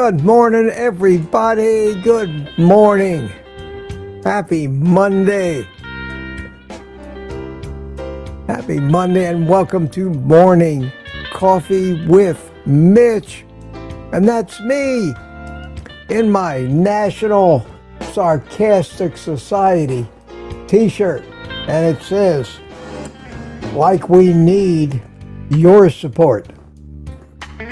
Good morning, everybody. Good morning. Happy Monday. Happy Monday, and welcome to Morning Coffee with Mitch. And that's me in my National Sarcastic Society t-shirt. And it says, like we need your support.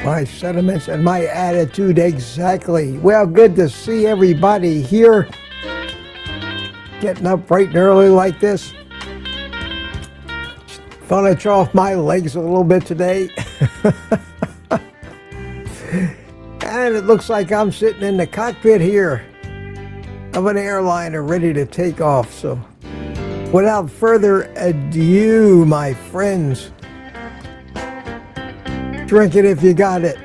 My sentiments and my attitude exactly. Well, good to see everybody here. Getting up bright and early like this. Thought I'd throw off my legs a little bit today. And it looks like I'm sitting in the cockpit here of an airliner ready to take off. So without further ado, my friends, drink it if you got it.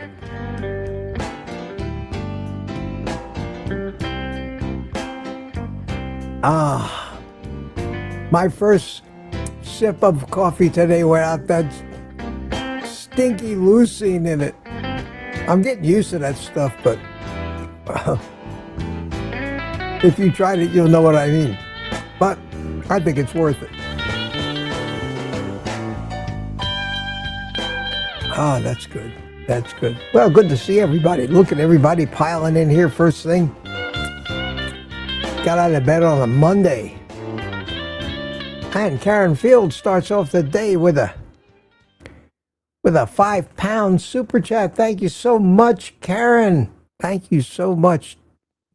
My first sip of coffee today without that stinky leucine in it. I'm getting used to that stuff, but if you tried it, you'll know what I mean. But I think it's worth it. Ah, that's good. That's good. Well, good to see everybody. Look at everybody piling in here first thing. Got out of bed on a Monday. And Karen Field starts off the day with a 5-pound super chat. Thank you so much, Karen. Thank you so much.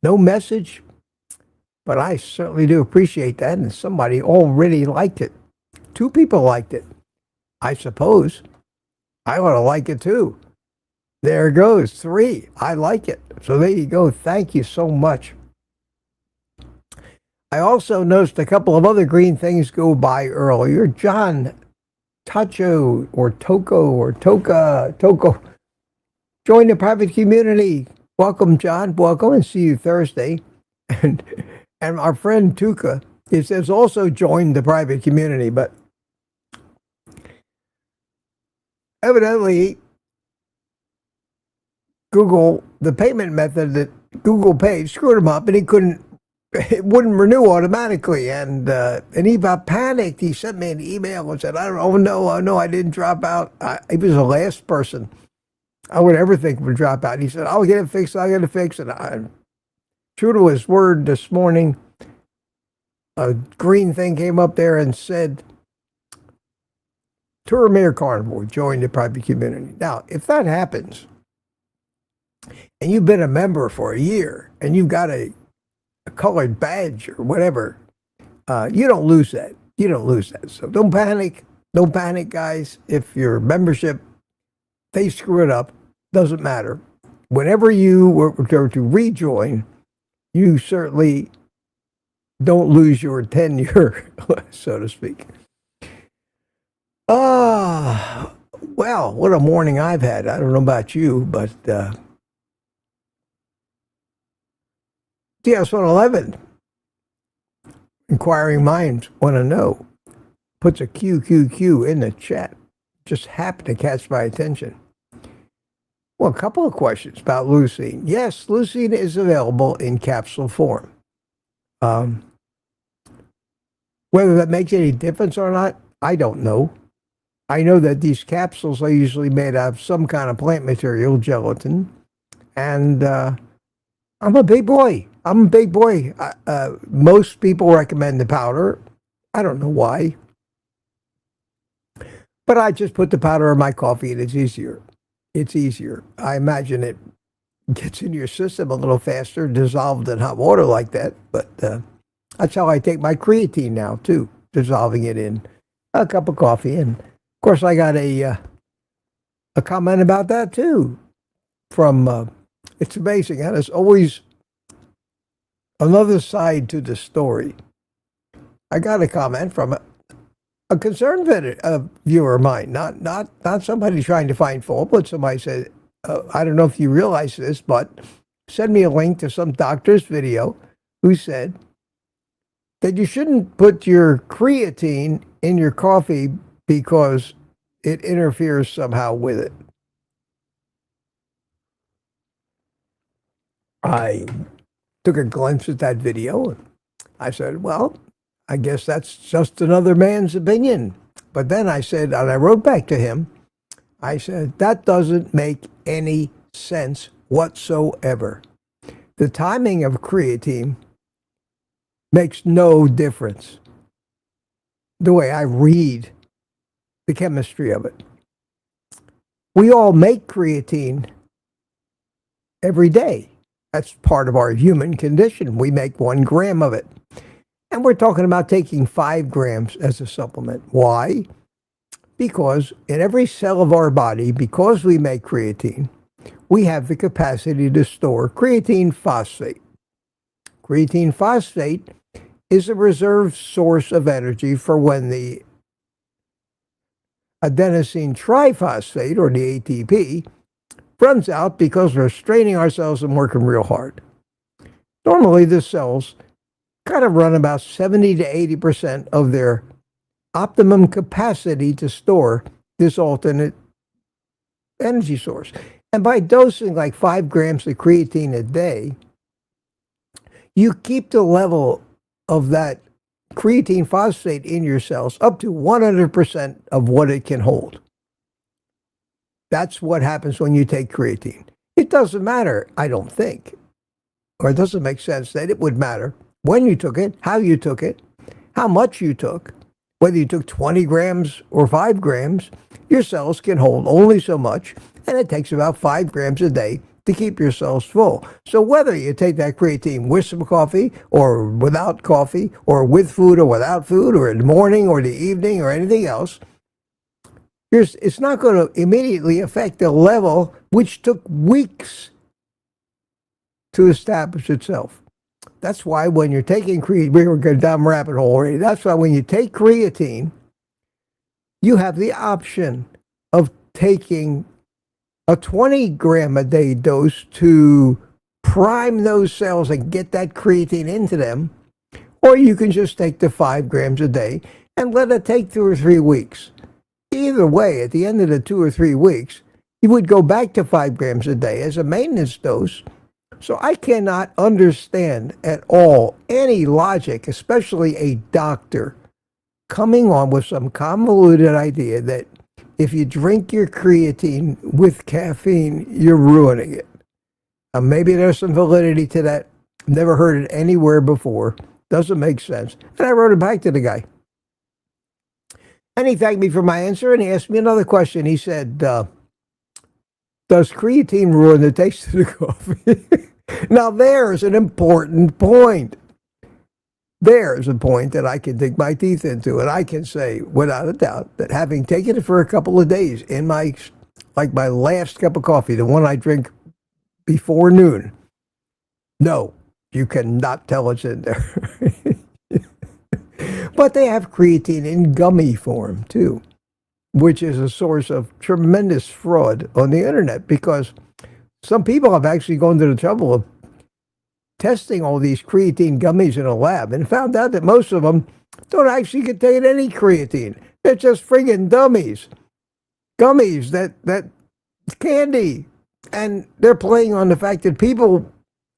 No message, but I certainly do appreciate that. And somebody already liked it. 2 people liked it. I suppose I ought to like it too. There it goes. 3. I like it. So there you go. Thank you so much. I also noticed a couple of other green things go by earlier. John Tacho or Toko or Toko. Join the private community. Welcome, John. Welcome, and see you Thursday. And our friend Tuka, it says also join the private community, but evidently Google, the payment method that Google Pay screwed him up, and it wouldn't renew automatically, and he got panicked. He sent me an email and said, oh no, I didn't drop out. He was the last person I would ever think would drop out. He said, I'll get it fixed. And true to his word, this morning, a green thing came up there and said, Touramere Carnivore, join the private community. Now, if that happens, and you've been a member for a year, and you've got a colored badge or whatever, you don't lose that. You don't lose that. So don't panic. Don't panic, guys. If your membership, they screw it up, doesn't matter. Whenever you were to rejoin, you certainly don't lose your tenure, so to speak. Well, what a morning I've had. I don't know about you, but DS 11th, inquiring minds want to know, puts a QQQ in the chat. Just happened to catch my attention. Well, a couple of questions about leucine. Yes, leucine is available in capsule form. Whether that makes any difference or not, I don't know. I know that these capsules are usually made out of some kind of plant material, gelatin, and I'm a big boy. Most people recommend the powder. I don't know why. But I just put the powder in my coffee and it's easier. It's easier. I imagine it gets into your system a little faster, dissolved in hot water like that. But that's how I take my creatine now, too, dissolving it in a cup of coffee. And, of course, I got a comment about that, too, from, it's amazing. And it's always another side to the story. I got a comment from a concerned viewer of mine, not somebody trying to find fault, but somebody said, I don't know if you realize this, but send me a link to some doctor's video who said that you shouldn't put your creatine in your coffee because it interferes somehow with it. I took a glimpse at that video and I said, well, I guess that's just another man's opinion. But then I said, and I wrote back to him, I said, that doesn't make any sense whatsoever. The timing of creatine makes no difference. The way I read the chemistry of it. We all make creatine every day. That's part of our human condition. We make 1 gram of it. And we're talking about taking 5 grams as a supplement. Why? Because in every cell of our body, because we make creatine, we have the capacity to store creatine phosphate. Creatine phosphate is a reserve source of energy for when the adenosine triphosphate, or the ATP, runs out because we're straining ourselves and working real hard. Normally, the cells kind of run about 70 to 80% of their optimum capacity to store this alternate energy source. And by dosing like 5 grams of creatine a day, you keep the level of that creatine phosphate in your cells up to 100% of what it can hold. That's what happens when you take creatine. It doesn't matter, I don't think, or it doesn't make sense that it would matter when you took it, how you took it, how much you took, whether you took 20 grams or 5 grams, your cells can hold only so much, and it takes about 5 grams a day to keep your cells full. So whether you take that creatine with some coffee or without coffee or with food or without food or in the morning or the evening or anything else, it's not going to immediately affect the level which took weeks to establish itself. That's why when you're taking creatine, we were going down a rabbit hole already. That's why when you take creatine, you have the option of taking a 20 gram a day dose to prime those cells and get that creatine into them, or you can just take the 5 grams a day and let it take 2 or 3 weeks. Either way, at the end of the 2 or 3 weeks, you would go back to 5 grams a day as a maintenance dose. So I cannot understand at all any logic, especially a doctor, coming on with some convoluted idea that if you drink your creatine with caffeine, you're ruining it. Maybe there's some validity to that. Never heard it anywhere before. Doesn't make sense. And I wrote it back to the guy. And he thanked me for my answer, and he asked me another question. He said, does creatine ruin the taste of the coffee? Now, there's an important point. There's a point that I can dig my teeth into, and I can say, without a doubt, that having taken it for a couple of days in my last cup of coffee, the one I drink before noon, no, you cannot tell it's in there. But they have creatine in gummy form, too, which is a source of tremendous fraud on the internet, because some people have actually gone to the trouble of testing all these creatine gummies in a lab and found out that most of them don't actually contain any creatine. They're just friggin' dummies. Gummies, that candy. And they're playing on the fact that people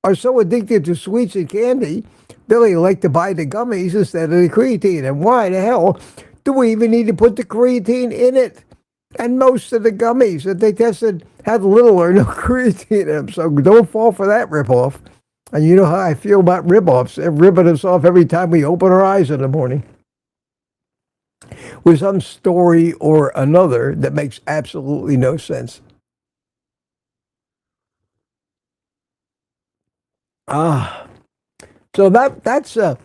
are so addicted to sweets and candy, they like to buy the gummies instead of the creatine. And why the hell do we even need to put the creatine in it? And most of the gummies that they tested had little or no creatine in them. So don't fall for that ripoff. And you know how I feel about ripoffs. They're ripping us off every time we open our eyes in the morning with some story or another that makes absolutely no sense. So that's I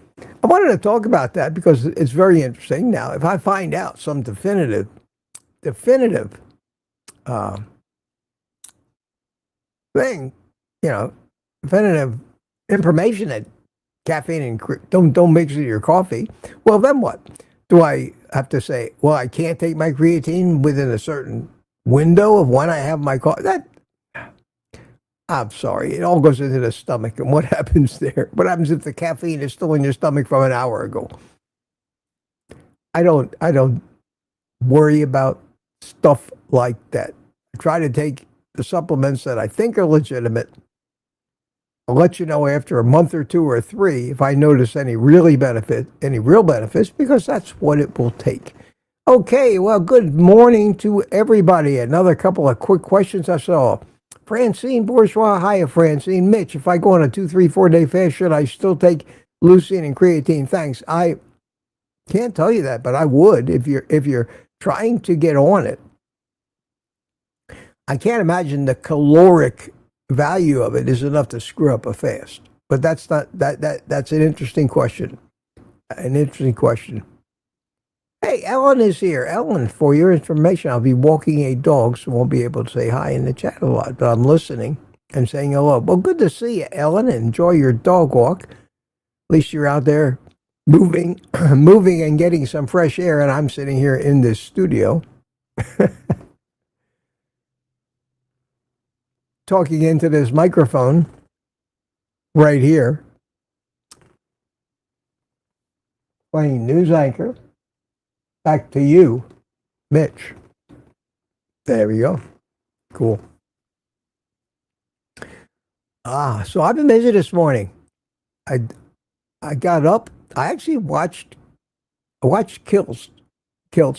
wanted to talk about that because it's very interesting. Now, if I find out some definitive thing, definitive information that caffeine and don't mix with your coffee, well, then what? Do I have to say, well, I can't take my creatine within a certain window of when I have my coffee? I'm sorry, it all goes into the stomach, and what happens there? What happens if the caffeine is still in your stomach from an hour ago? I don't worry about stuff like that. I try to take the supplements that I think are legitimate I'll let you know after a month or two or three if I notice any real benefits, because that's what it will take. Okay, well, good morning to everybody. Another couple of quick questions I saw. Francine Bourgeois, hiya, Francine. Mitch, if I go on a 2, 3, 4 day fast, should I still take leucine and creatine? Thanks. I can't tell you that, but I would if you're trying to get on it. I can't imagine the caloric value of it is enough to screw up a fast. But that's not that's an interesting question. An interesting question. Hey, Ellen is here. Ellen, for your information, I'll be walking a dog, so won't be able to say hi in the chat a lot, but I'm listening and saying hello. Well, good to see you, Ellen. Enjoy your dog walk. At least you're out there moving and getting some fresh air, and I'm sitting here in this studio talking into this microphone right here, playing news anchor. Back to you, Mitch. There we go. Cool. So I've been busy this morning. I got up. I actually watched Kilts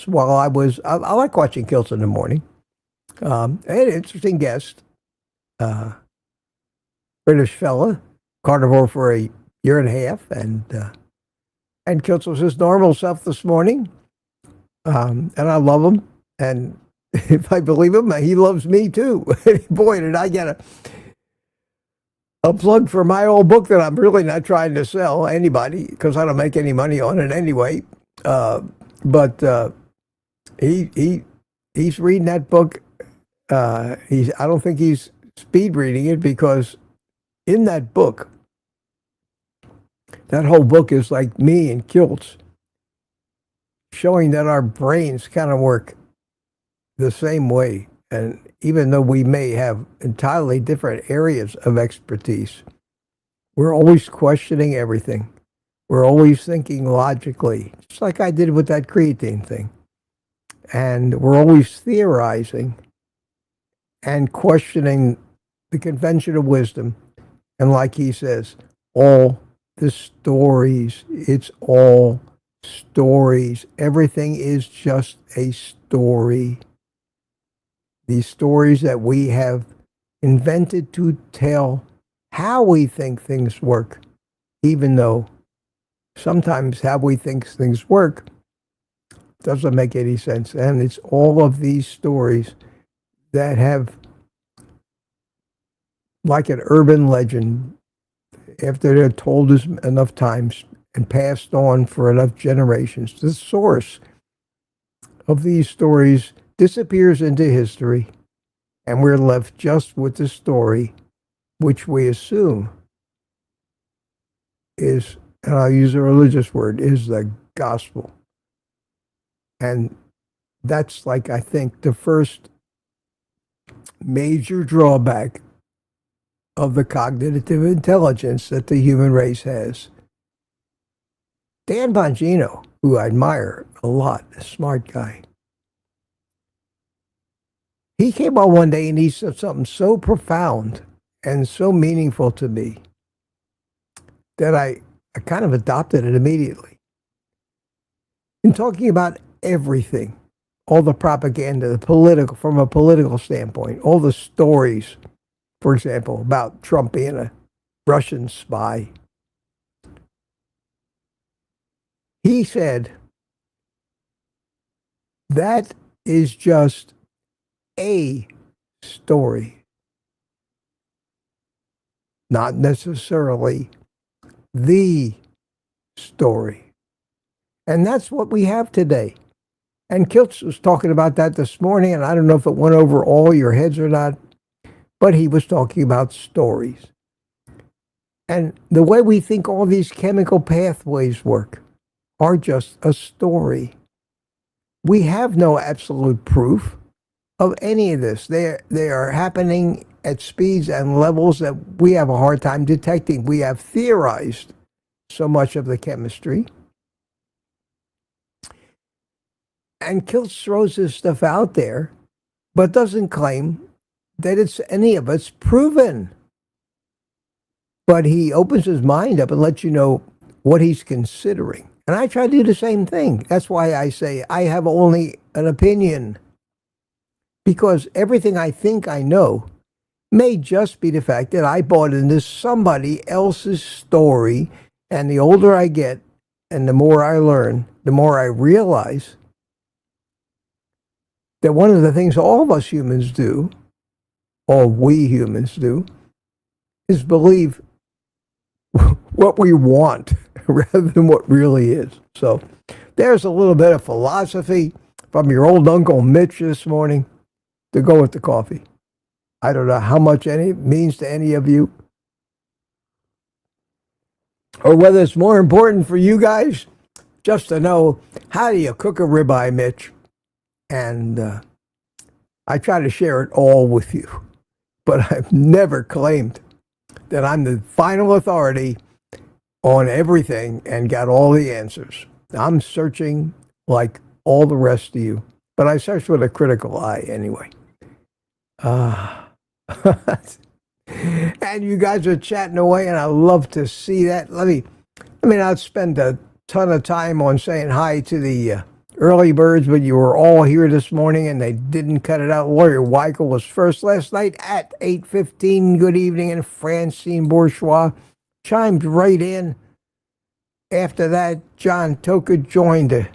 while I like watching Kilts in the morning. I had an interesting guest, British fella, carnivore for a year and a half, and Kilts was his normal self this morning. And I love him, and if I believe him, he loves me too. Boy, did I get a plug for my old book that I'm really not trying to sell anybody, because I don't make any money on it anyway. But he's reading that book. I don't think he's speed reading it, because in that book, that whole book is like me and Kilts, showing that our brains kind of work the same way. And even though we may have entirely different areas of expertise, we're always questioning everything. We're always thinking logically, just like I did with that creatine thing. And we're always theorizing and questioning the conventional wisdom. And like he says, all the stories, it's all stories. Everything is just a story. These stories that we have invented to tell how we think things work, even though sometimes how we think things work doesn't make any sense. And it's all of these stories that have, like an urban legend, after they're told us enough times and passed on for enough generations, the source of these stories disappears into history, and we're left just with the story, which we assume is, and I'll use a religious word, is the gospel. And that's, like, I think, the first major drawback of the cognitive intelligence that the human race has. Dan Bongino, who I admire a lot, a smart guy, he came on one day and he said something so profound and so meaningful to me that I kind of adopted it immediately. In talking about everything, all the propaganda, from a political standpoint, all the stories, for example, about Trump being a Russian spy. He said, that is just a story, not necessarily the story. And that's what we have today. And Kiltz was talking about that this morning, and I don't know if it went over all your heads or not, but he was talking about stories. And the way we think all these chemical pathways work are just a story. We have no absolute proof of any of this. They are happening at speeds and levels that we have a hard time detecting. We have theorized so much of the chemistry. And Kiltz throws this stuff out there, but doesn't claim that it's any of it's proven. but he opens his mind up and lets you know what he's considering. And I try to do the same thing. That's why I say I have only an opinion, because everything I think I know may just be the fact that I bought into somebody else's story. And the older I get and the more I learn, the more I realize that one of the things all of us humans do, all we humans do, is believe what we want rather than what really is. So there's a little bit of philosophy from your old Uncle Mitch this morning to go with the coffee. I don't know how much it means to any of you, or whether it's more important for you guys just to know how do you cook a ribeye, Mitch. And I try to share it all with you, but I've never claimed that I'm the final authority on everything and got all the answers. I'm searching like all the rest of you, but I search with a critical eye anyway. And you guys are chatting away, and I love to see that. I mean, I'd spend a ton of time on saying hi to the early birds, but you were all here this morning, and they didn't cut it out. Lawyer Weichel was first last night at 8:15. Good evening, and Francine Bourgeois chimed right in. After that, John Toka joined the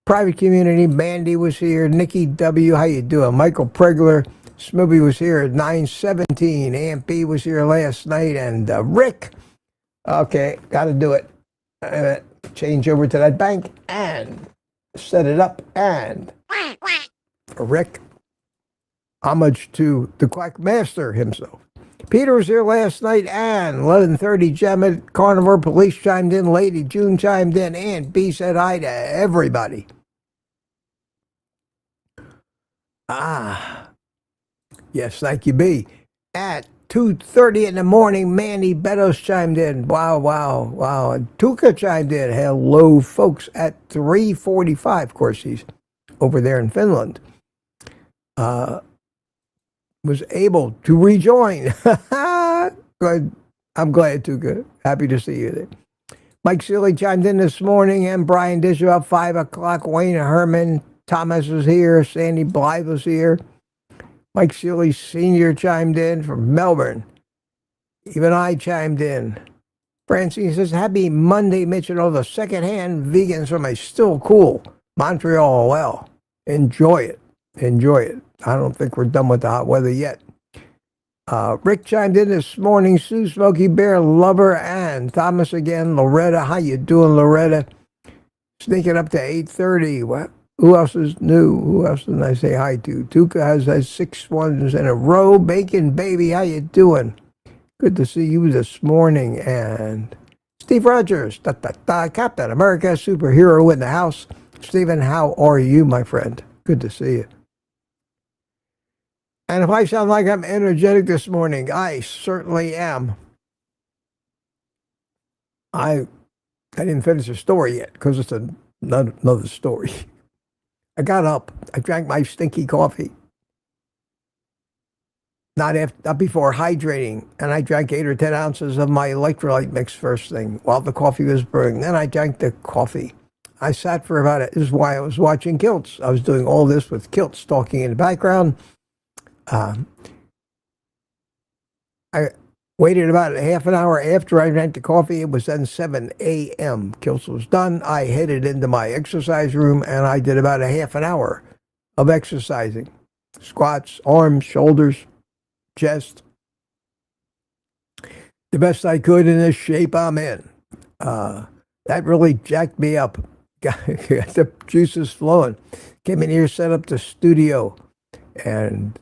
private community. Mandy was here. Nikki W., how you doing? Michael Pregler. Smoothie was here at 9:17. Aunt B was here last night. And Rick. Okay, got to do it. Change over to that bank and set it up. And Rick, homage to the Quack Master himself. Peter was here last night, and 11:30, Gem at Carnivore. Police chimed in. Lady June chimed in. Aunt B said hi to everybody. Yes, thank you, B. At 2:30 in the morning, Manny Beddoes chimed in. Wow. And Tuka chimed in. Hello, folks. At 3:45, of course, he's over there in Finland. Was able to rejoin. Good. I'm glad, Tuka. Happy to see you there. Mike Seeley chimed in this morning, and Brian Dish about 5 o'clock. Wayne Herman Thomas was here. Sandy Blythe was here. Mike Seeley Sr. chimed in from Melbourne. Even I chimed in. Francine says, happy Monday, Mitch, and all the secondhand vegans from a still cool Montreal. Well, enjoy it. I don't think we're done with the hot weather yet. Rick chimed in this morning. Sue, Smokey Bear, Lover, and Thomas again. Loretta, how you doing, Loretta? Sneaking up to 8:30. What? Who else is new? Who else didn't I say hi to? Tuka has 6 ones in a row. Bacon Baby, how you doing? Good to see you this morning. And Steve Rogers, Captain America, superhero in the house. Stephen, how are you, my friend? Good to see you. And if I sound like I'm energetic this morning, I certainly am. I didn't finish the story yet because it's another story. I got up. I drank my stinky coffee. Not before hydrating. And I drank 8 or 10 ounces of my electrolyte mix first thing while the coffee was brewing. Then I drank the coffee. I sat for about it. This is why I was watching Kilts. I was doing all this with Kilts talking in the background. I waited about half an hour after I drank the coffee. It was then 7 a.m. Kilts was done. I headed into my exercise room, and I did about a half an hour of exercising. Squats, arms, shoulders, chest. The best I could in this shape I'm in. That really jacked me up. Got the juices flowing. Came in here, set up the studio, and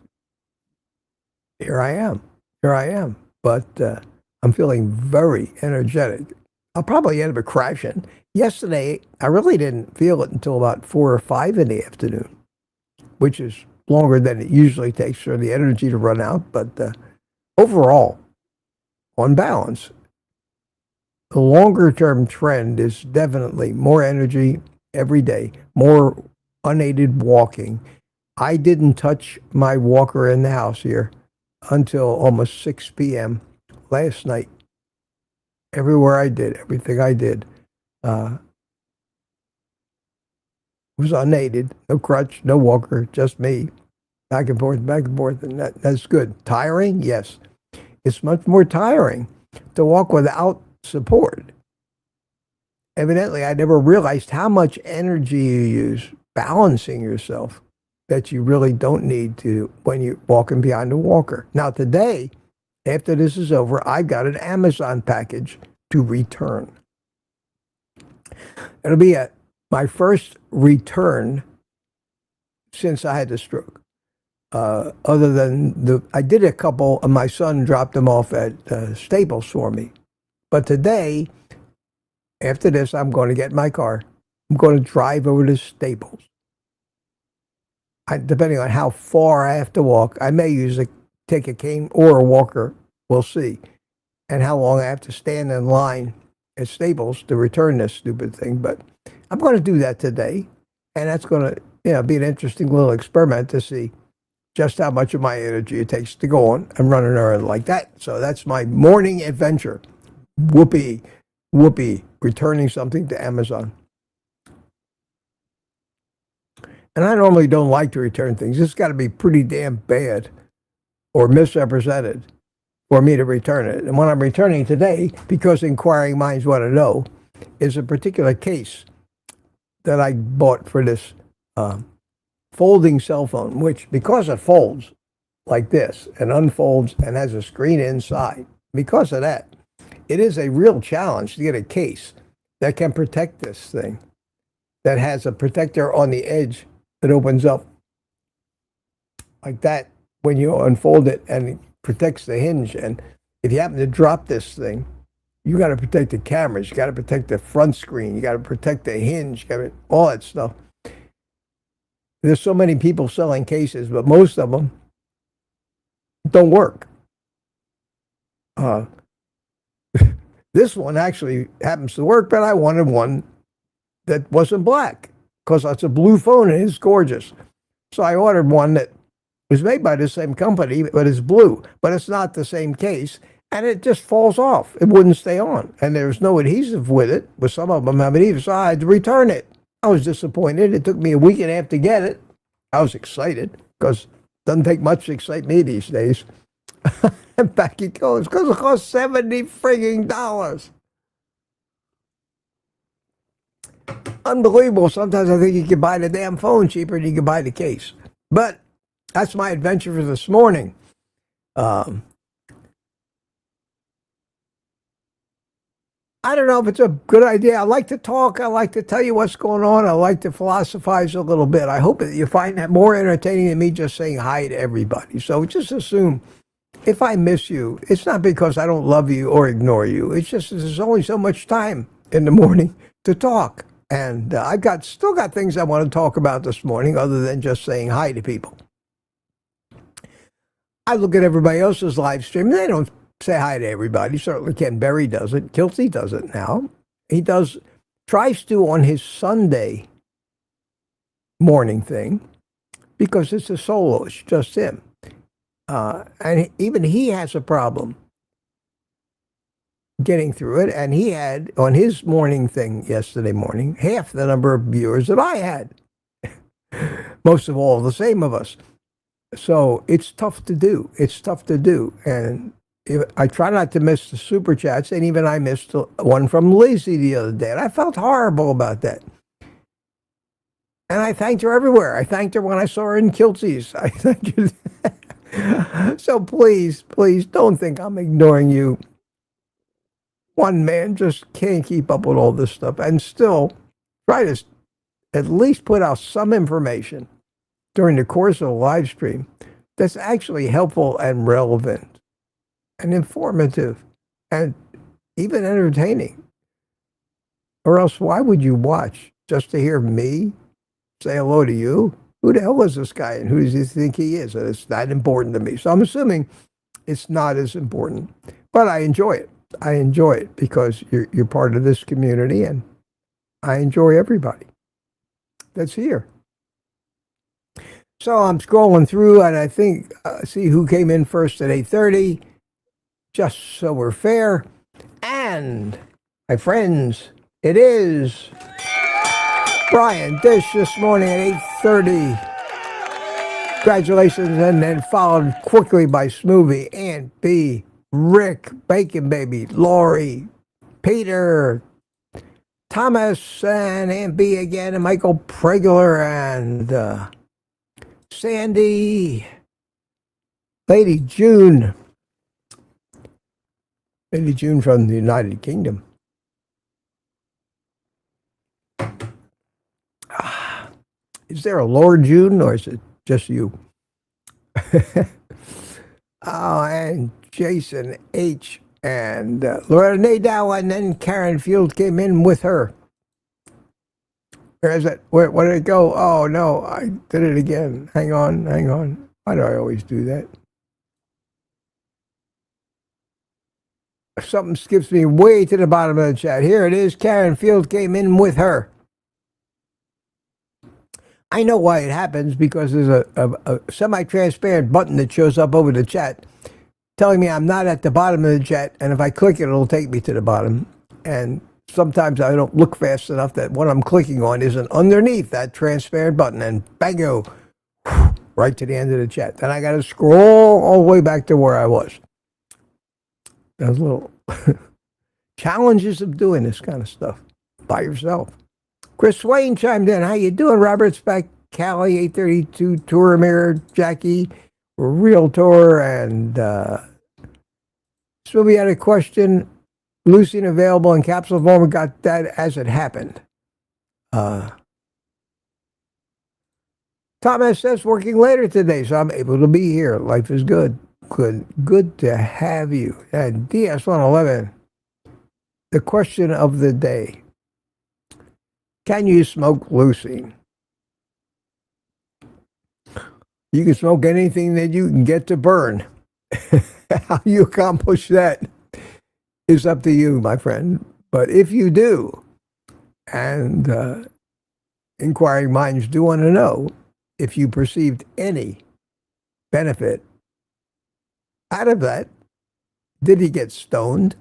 here I am. But I'm feeling very energetic. I'll probably end up crashing. Yesterday, I really didn't feel it until about 4 or 5 in the afternoon, which is longer than it usually takes for the energy to run out. But overall, on balance, the longer-term trend is definitely more energy every day, more unaided walking. I didn't touch my walker in the house here until almost 6 p.m. last night. everywhere I did, everything I did was unaided, no crutch, no walker, just me, back and forth, and that's good. Tiring? Yes. It's much more tiring to walk without support. Evidently, I never realized how much energy you use balancing yourself that you really don't need to when you're walking behind a walker. Now, today, after this is over, I got an Amazon package to return. It'll be my first return since I had the stroke. Other than I did a couple, my son dropped them off at Staples for me. But today, after this, I'm going to get in my car. I'm going to drive over to Staples. Depending on how far I have to walk, I may take a cane or a walker. We'll see. And how long I have to stand in line at Staples to return this stupid thing. But I'm going to do that today. And that's going to be an interesting little experiment to see just how much of my energy it takes to go on and run an errand like that. So that's my morning adventure. Whoopee, returning something to Amazon. And I normally don't like to return things. It's got to be pretty damn bad or misrepresented for me to return it. And what I'm returning today, because inquiring minds want to know, is a particular case that I bought for this folding cell phone, which, because it folds like this and unfolds and has a screen inside, because of that, it is a real challenge to get a case that can protect this thing, that has a protector on the edge that opens up like that when you unfold it, and it protects the hinge. And if you happen to drop this thing, you got to protect the cameras, you got to protect the front screen, you got to protect the hinge, all that stuff. There's so many people selling cases, but most of them don't work. This one actually happens to work, but I wanted one that wasn't black because it's a blue phone and it's gorgeous. So I ordered one that was made by the same company, but it's blue, but it's not the same case, and it just falls off. It wouldn't stay on, and there's no adhesive with it. But some of them have adhesive, so I had to return it. I was disappointed. It took me a week and a half to get it. I was excited because it doesn't take much to excite me these days. And back it goes because it costs $70 frigging dollars. Unbelievable. Sometimes I think you can buy the damn phone cheaper than you can buy the case. But that's my adventure for this morning. I don't know if it's a good idea. I like to talk. I like to tell you what's going on. I like to philosophize a little bit. I hope that you find that more entertaining than me just saying hi to everybody. So just assume if I miss you, it's not because I don't love you or ignore you. It's just there's only so much time in the morning to talk. And I've still got things I want to talk about this morning other than just saying hi to people. I look at everybody else's live stream. They don't say hi to everybody. Certainly Ken Berry does it. Kilty does it now. He tries to on his Sunday morning thing because it's a solo. It's just him. And even he has a problem getting through it. And he had, on his morning thing yesterday morning, half the number of viewers that I had. Most of all, the same of us. So it's tough to do. It's tough to do. And I try not to miss the super chats, and even I missed one from Lizzie the other day, and I felt horrible about that. And I thanked her everywhere. I thanked her when I saw her in Kilties. I thanked her. So please don't think I'm ignoring you. One man just can't keep up with all this stuff, and still try to at least put out some information during the course of a live stream that's actually helpful and relevant and informative and even entertaining. Or else why would you watch? Just to hear me say hello to you? Who the hell is this guy and who does he think he is? And it's that important to me. So I'm assuming it's not as important. But I enjoy it. I enjoy it because you're part of this community, and I enjoy everybody that's here. So I'm scrolling through, and I think, see who came in first at 8:30. Just so we're fair, And, my friends, it is Brian Dish this morning at 8:30. Congratulations, and then followed quickly by Smoothie, Aunt B, Rick, Bacon Baby, Lori, Peter, Thomas, and Aunt B again, and Michael Pregler, and Sandy, Lady June from the United Kingdom. Is there a Lord June, or is it just you? Oh, and Jason H. and Loretta Nadeau, and then Karen Field came in with her. Where is it? Where did it go? Oh, no, I did it again. Hang on. Why do I always do that? Something skips me way to the bottom of the chat. Here it is. Karen Field came in with her. I know why it happens, because there's a semi-transparent button that shows up over the chat telling me I'm not at the bottom of the chat, and if I click it, it'll take me to the bottom. And sometimes I don't look fast enough that what I'm clicking on isn't underneath that transparent button, and bango, right to the end of the chat. Then I got to scroll all the way back to where I was. Those little challenges of doing this kind of stuff by yourself. Chris Swain chimed in. How you doing, Robert? Spec Cali 832 Tour Mirror, Jackie, Realtor, and Smoothie had a question. Leucine available in capsule form. We got that as it happened. Thomas says working later today, so I'm able to be here. Life is good. Good to have you. And DS111, the question of the day. Can you smoke leucine? You can smoke anything that you can get to burn. How you accomplish that is up to you, my friend. But if you do, and inquiring minds do want to know if you perceived any benefit out of that. Did he get stoned?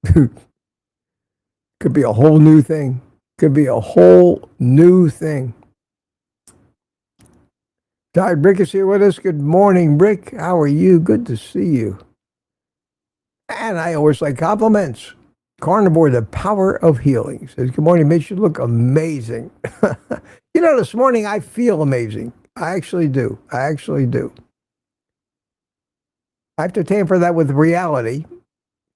Could be a whole new thing. Tired Brick is here with us. Good morning, Brick. How are you? Good to see you. And I always like compliments. Carnivore, the power of healing. Says, good morning, Mitch. You look amazing. This morning I feel amazing. I actually do. I have to tamper that with reality,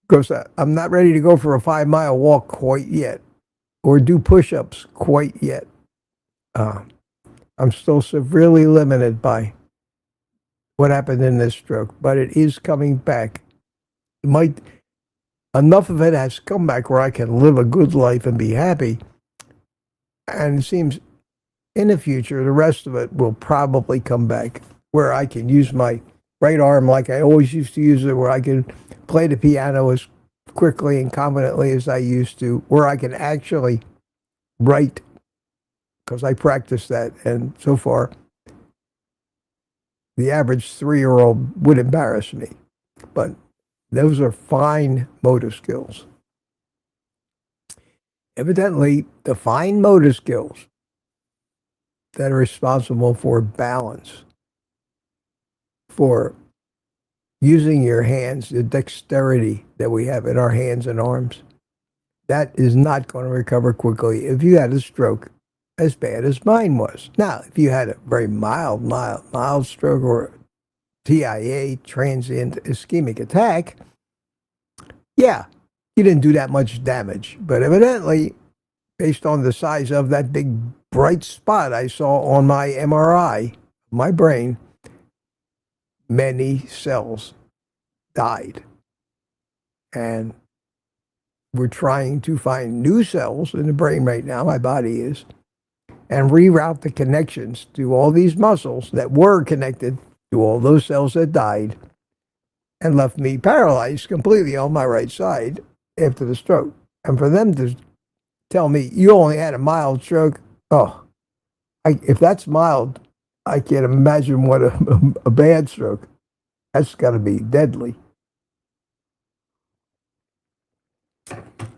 because I'm not ready to go for a 5-mile walk quite yet, or do push-ups quite yet. I'm still severely limited by what happened in this stroke, but it is coming back. Enough of it has come back where I can live a good life and be happy. And it seems in the future, the rest of it will probably come back, where I can use my right arm like I always used to use it, where I can play the piano as quickly and confidently as I used to, where I can actually write, because I practice that. And so far, the average 3-year-old would embarrass me. But those are fine motor skills. Evidently, the fine motor skills that are responsible for balance, for using your hands, the dexterity that we have in our hands and arms, that is not going to recover quickly if you had a stroke as bad as mine was. Now, if you had a very mild stroke, or TIA, transient ischemic attack, yeah, you didn't do that much damage. But evidently, based on the size of that big bright spot I saw on my MRI, my brain, many cells died. And we're trying to find new cells in the brain right now, my body is, and reroute the connections to all these muscles that were connected to all those cells that died and left me paralyzed completely on my right side after the stroke. And for them to tell me, you only had a mild stroke, if that's mild, I can't imagine what a bad stroke. That's got to be deadly.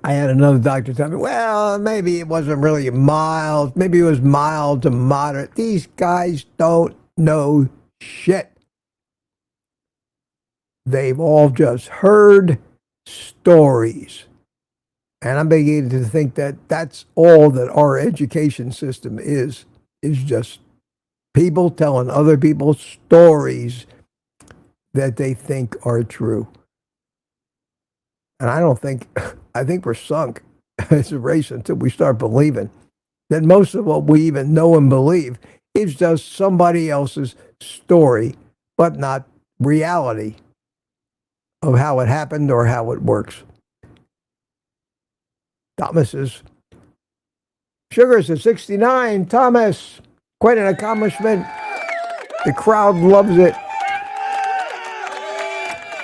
I had another doctor tell me, well, maybe it wasn't really mild. Maybe it was mild to moderate. These guys don't know shit. They've all just heard stories. And I'm beginning to think that that's all that our education system is just people telling other people stories that they think are true. And I think we're sunk as a race until we start believing that most of what we even know and believe is just somebody else's story, but not reality of how it happened or how it works. Thomas is Sugars at 69. Thomas, quite an accomplishment. The crowd loves it.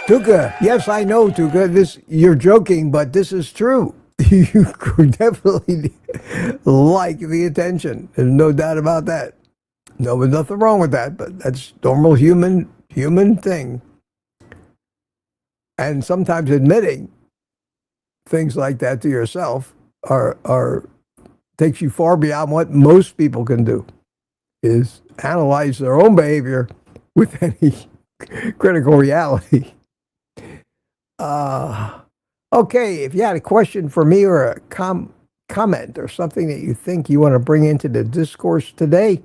Tuka, yes, I know, Tuka. You're joking, but this is true. You definitely like the attention. There's no doubt about that. No, there's nothing wrong with that, but that's normal human thing. And sometimes admitting things like that to yourself are takes you far beyond what most people can do, is analyze their own behavior with any critical reality. Okay, if you had a question for me or a comment or something that you think you want to bring into the discourse today,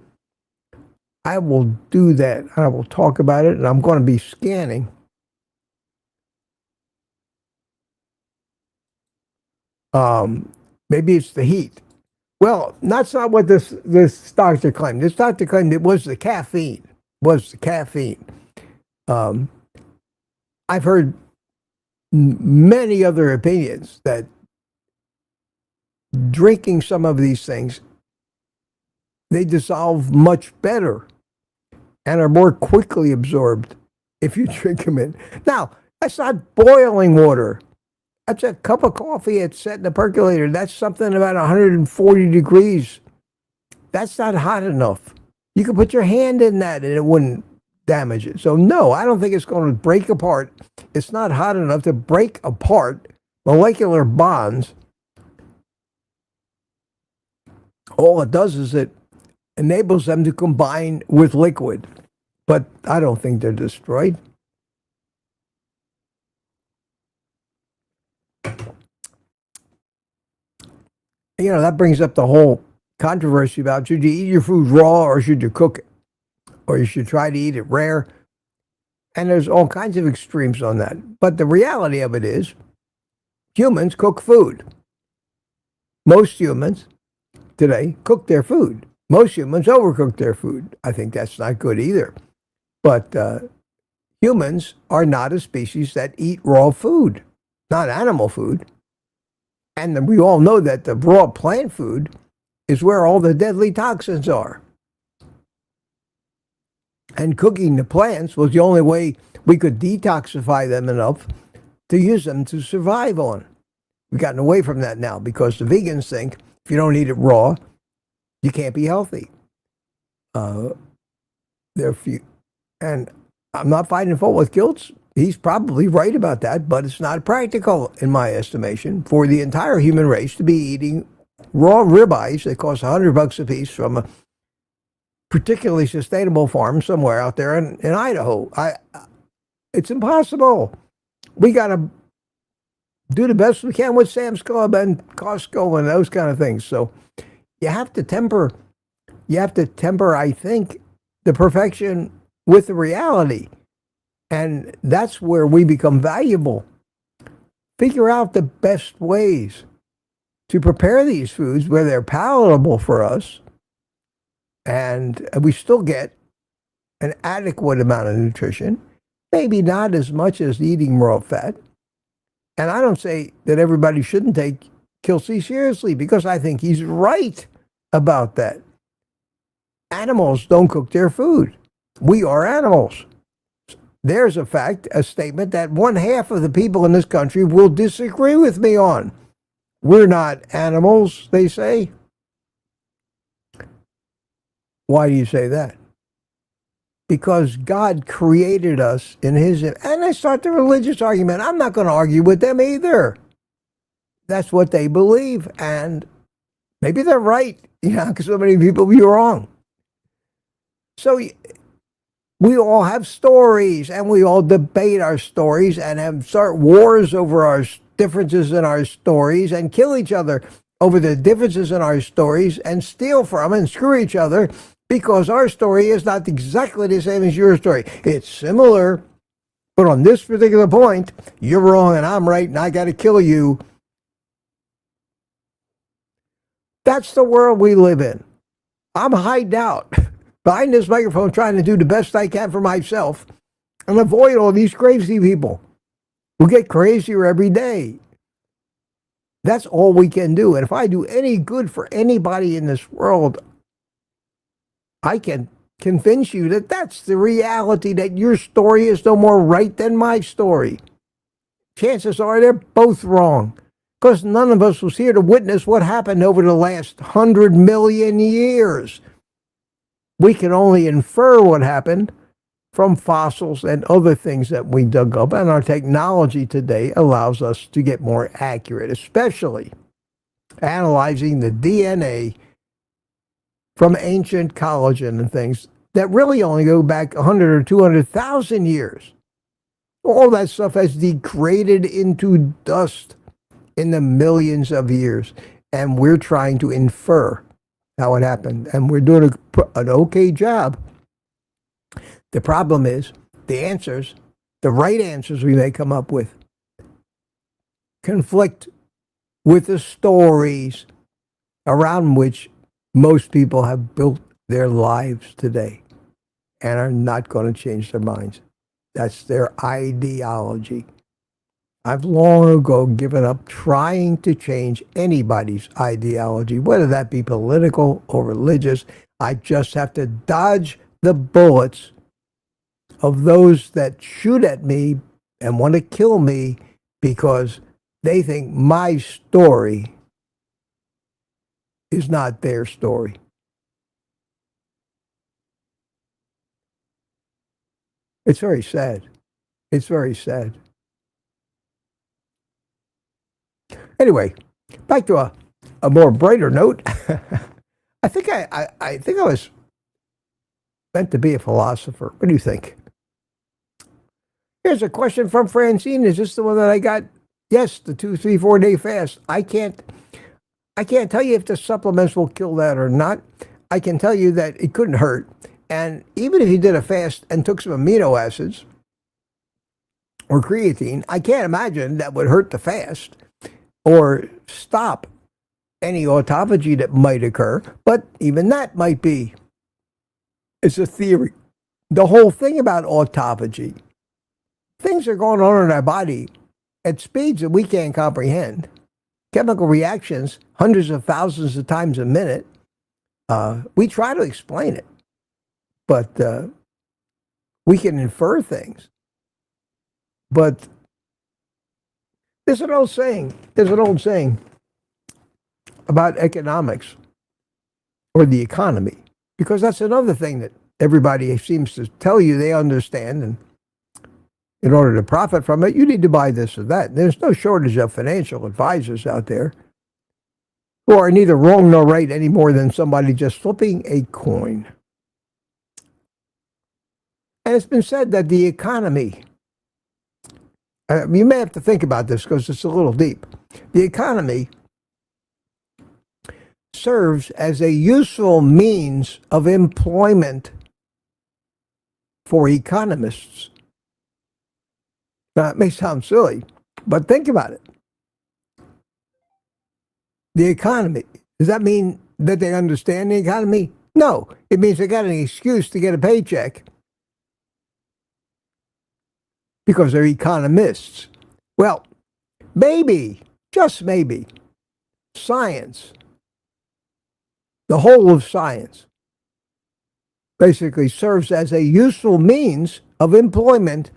I will do that. I will talk about it, and I'm going to be scanning. Maybe it's the heat. Well, that's not what this doctor claimed. This doctor claimed it was the caffeine. I've heard many other opinions that drinking some of these things, they dissolve much better and are more quickly absorbed if you drink them in. Now, that's not boiling water. That's a cup of coffee that's set in the percolator. That's something about 140 degrees. That's not hot enough. You could put your hand in that and it wouldn't damage it. So no, I don't think it's going to break apart. It's not hot enough to break apart molecular bonds. All it does is it enables them to combine with liquid. But I don't think they're destroyed. You know, that brings up the whole controversy about should you eat your food raw or should you cook it? Or you should try to eat it rare. And there's all kinds of extremes on that. But the reality of it is, humans cook food. Most humans today cook their food. Most humans overcook their food. I think that's not good either. But humans are not a species that eat raw food, not animal food. And we all know that the raw plant food is where all the deadly toxins are. And cooking the plants was the only way we could detoxify them enough to use them to survive on. We've gotten away from that now because the vegans think if you don't eat it raw, you can't be healthy. And I'm not finding fault with Kiltz. He's probably right about that, but it's not practical, in my estimation, for the entire human race to be eating raw ribeyes that cost $100 a piece from a particularly sustainable farm somewhere out there in Idaho. It's impossible. We got to do the best we can with Sam's Club and Costco and those kind of things. So you have to temper, I think, the perfection with the reality. And that's where we become valuable. Figure out the best ways to prepare these foods where they're palatable for us and we still get an adequate amount of nutrition, maybe not as much as eating raw fat. And I don't say that everybody shouldn't take Kiltz seriously because I think he's right about that. Animals don't cook their food. We are animals. There's a statement that 1/2 of the people in this country will disagree with me on. We're not animals, they say. Why do you say that? Because God created us in his, and I start the religious argument. I'm not going to argue with them either. that's what they believe, and maybe they're right, because so many people be wrong. So we all have stories, and we all debate our stories and start wars over our differences in our stories and kill each other over the differences in our stories and steal from and screw each other because our story is not exactly the same as your story. It's similar, but on this particular point, you're wrong and I'm right and I got to kill you. That's the world we live in. I'm hiding out behind this microphone trying to do the best I can for myself and avoid all these crazy people who get crazier every day. That's all we can do. And if I do any good for anybody in this world, I can convince you that that's the reality, that your story is no more right than my story. Chances are they're both wrong, because none of us was here to witness what happened over the last 100 million years. We can only infer what happened from fossils and other things that we dug up, and our technology today allows us to get more accurate, especially analyzing the DNA from ancient collagen and things that really only go back 100 or 200,000 years. All that stuff has degraded into dust in the millions of years, and we're trying to infer how it happened, and we're doing an okay job. The problem is the answers, the right answers we may come up with, conflict with the stories around which most people have built their lives today and are not going to change their minds. That's their ideology. I've long ago given up trying to change anybody's ideology, whether that be political or religious. I just have to dodge the bullets of those that shoot at me and want to kill me because they think my story is not their story. It's very sad. It's very sad. Anyway, back to a more brighter note. I think I was meant to be a philosopher. What do you think? Here's a question from Francine. Is this the one that I got? Yes, the 2, 3, 4 day fast. I can't tell you if the supplements will kill that or not. I can tell you that it couldn't hurt. And even if you did a fast and took some amino acids or creatine, I can't imagine that would hurt the fast or stop any autophagy that might occur. But even that might be, it's a theory. The whole thing about autophagy, things are going on in our body at speeds that we can't comprehend. Chemical reactions, hundreds of thousands of times a minute. We try to explain it, but we can infer things. But there's an old saying about economics or the economy, because that's another thing that everybody seems to tell you they understand, and in order to profit from it, you need to buy this or that. There's no shortage of financial advisors out there who are neither wrong nor right any more than somebody just flipping a coin. And it's been said that the economy, you may have to think about this because it's a little deep. The economy serves as a useful means of employment for economists. Now, it may sound silly, but think about it. The economy, does that mean that they understand the economy? No, it means they got an excuse to get a paycheck because they're economists. Well, maybe, just maybe, science, the whole of science, basically serves as a useful means of employment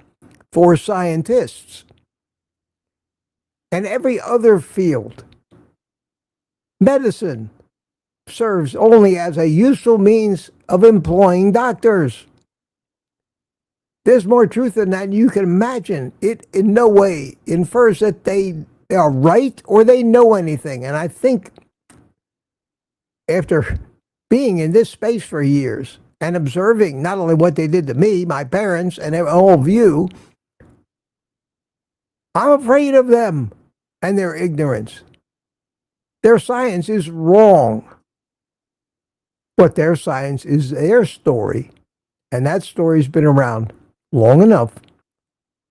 for scientists. And every other field, medicine, serves only as a useful means of employing doctors. There's more truth than that you can imagine. It in no way infers that they They are right or they know anything. And I think after being in this space for years and observing not only what they did to me, my parents, and all of you, I'm afraid of them and their ignorance. Their science is wrong. But their science is their story. And that story's been around long enough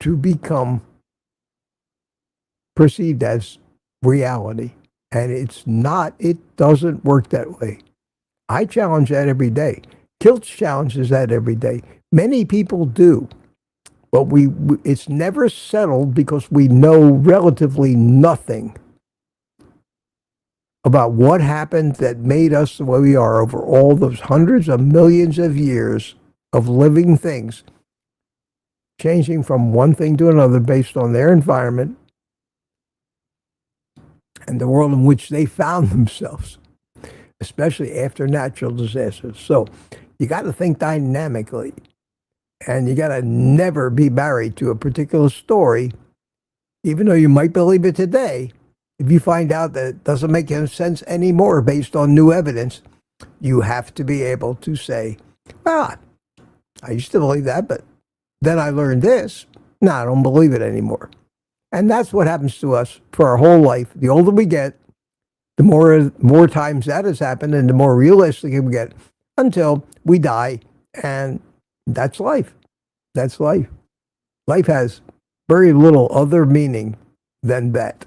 to become perceived as reality. And it's not, it doesn't work that way. I challenge that every day. Kiltz challenges that every day. Many people do. But it's never settled because we know relatively nothing about what happened that made us the way we are over all those hundreds of millions of years of living things, changing from one thing to another based on their environment and the world in which they found themselves, especially after natural disasters. So you got to think dynamically, and you got to never be married to a particular story, even though you might believe it today. If you find out that it doesn't make any sense anymore based on new evidence, you have to be able to say, well, I used to believe that, but then I learned this. No, I don't believe it anymore. And that's what happens to us for our whole life. The older we get, the more times that has happened, and the more realistic we get until we die. And that's life. That's life. Life has very little other meaning than that,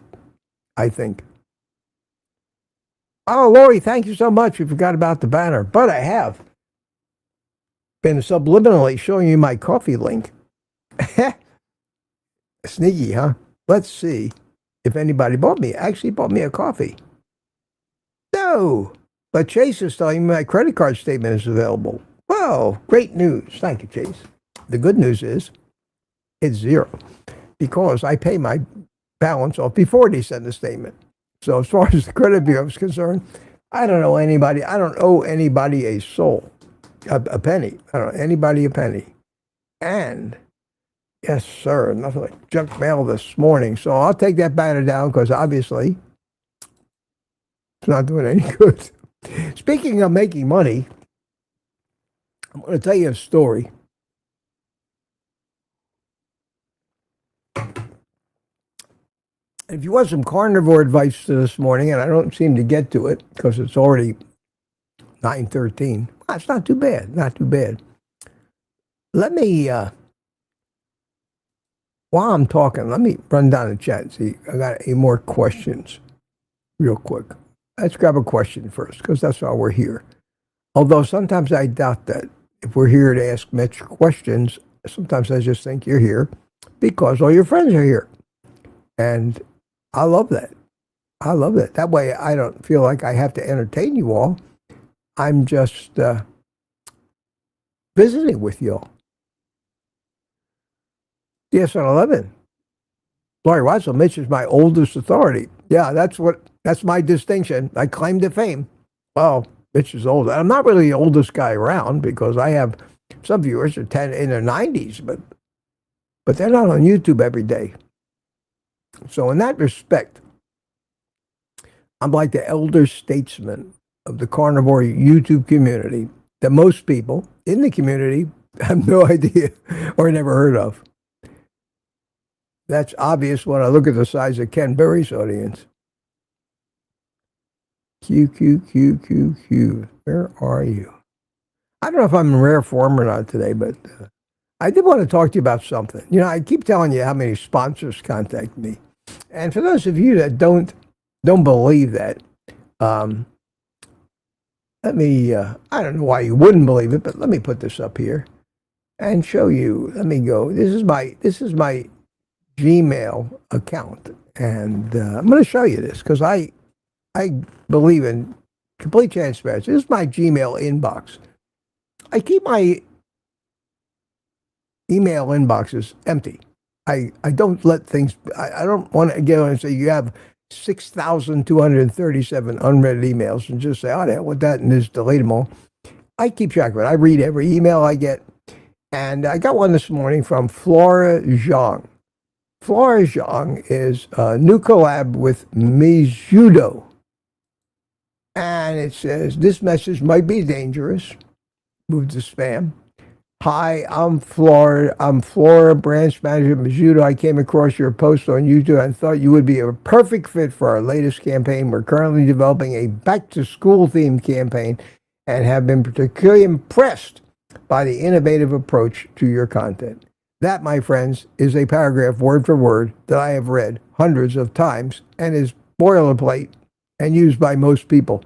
I think. Oh, Lori, thank you so much. We forgot about the banner, but I have been subliminally showing you my coffee link. Sneaky, huh? Let's see if anybody actually bought me a coffee. No, but Chase is telling me my credit card statement is available. Wow, great news. Thank you, Chase. The good news is it's zero because I pay my balance off before they send the statement. So as far as the credit bureau is concerned, I don't owe anybody a soul, a penny. I don't owe anybody a penny. And yes, sir, nothing like junk mail this morning. So I'll take that banner down because obviously it's not doing any good. Speaking of making money, I'm going to tell you a story. If you want some carnivore advice this morning, and I don't seem to get to it because it's already 9:13, well, it's not too bad, not too bad. Let me, while I'm talking, let me run down the chat. See, I got 8 more questions real quick. Let's grab a question first because that's why we're here. Although sometimes I doubt that. If we're here to ask Mitch questions, sometimes I just think you're here because all your friends are here. And I love that. I love that. That way I don't feel like I have to entertain you all. I'm just visiting with you all. Yes, on 11. Laurie Watson, Mitch is my oldest authority. Yeah, that's my distinction. I claim to fame. Well, Mitch is old. I'm not really the oldest guy around because I have some viewers are in their 90s, but they're not on YouTube every day. So in that respect, I'm like the elder statesman of the carnivore YouTube community that most people in the community have no idea or never heard of. That's obvious when I look at the size of Ken Berry's audience. Q. Where are you? I don't know if I'm in rare form or not today, but I did want to talk to you about something. You know, I keep telling you how many sponsors contact me. And for those of you that don't believe that, let me, I don't know why you wouldn't believe it, but let me put this up here and show you. Let me go. This is my Gmail account. And I'm going to show you this because I believe in complete transparency. This is my Gmail inbox. I keep my email inboxes empty. I don't let things, I don't want to get on and say you have 6,237 unread emails and just say, oh, the hell with that, and just delete them all. I keep track of it. I read every email I get. And I got one this morning from Flora Zhang. Florizong is a new collab with Mizudo. And it says, this message might be dangerous. Move to spam. Hi, I'm Flora branch manager at Mizudo. I came across your post on YouTube and thought you would be a perfect fit for our latest campaign. We're currently developing a back-to-school themed campaign and have been particularly impressed by the innovative approach to your content. That, my friends, is a paragraph word for word that I have read hundreds of times and is boilerplate and used by most people.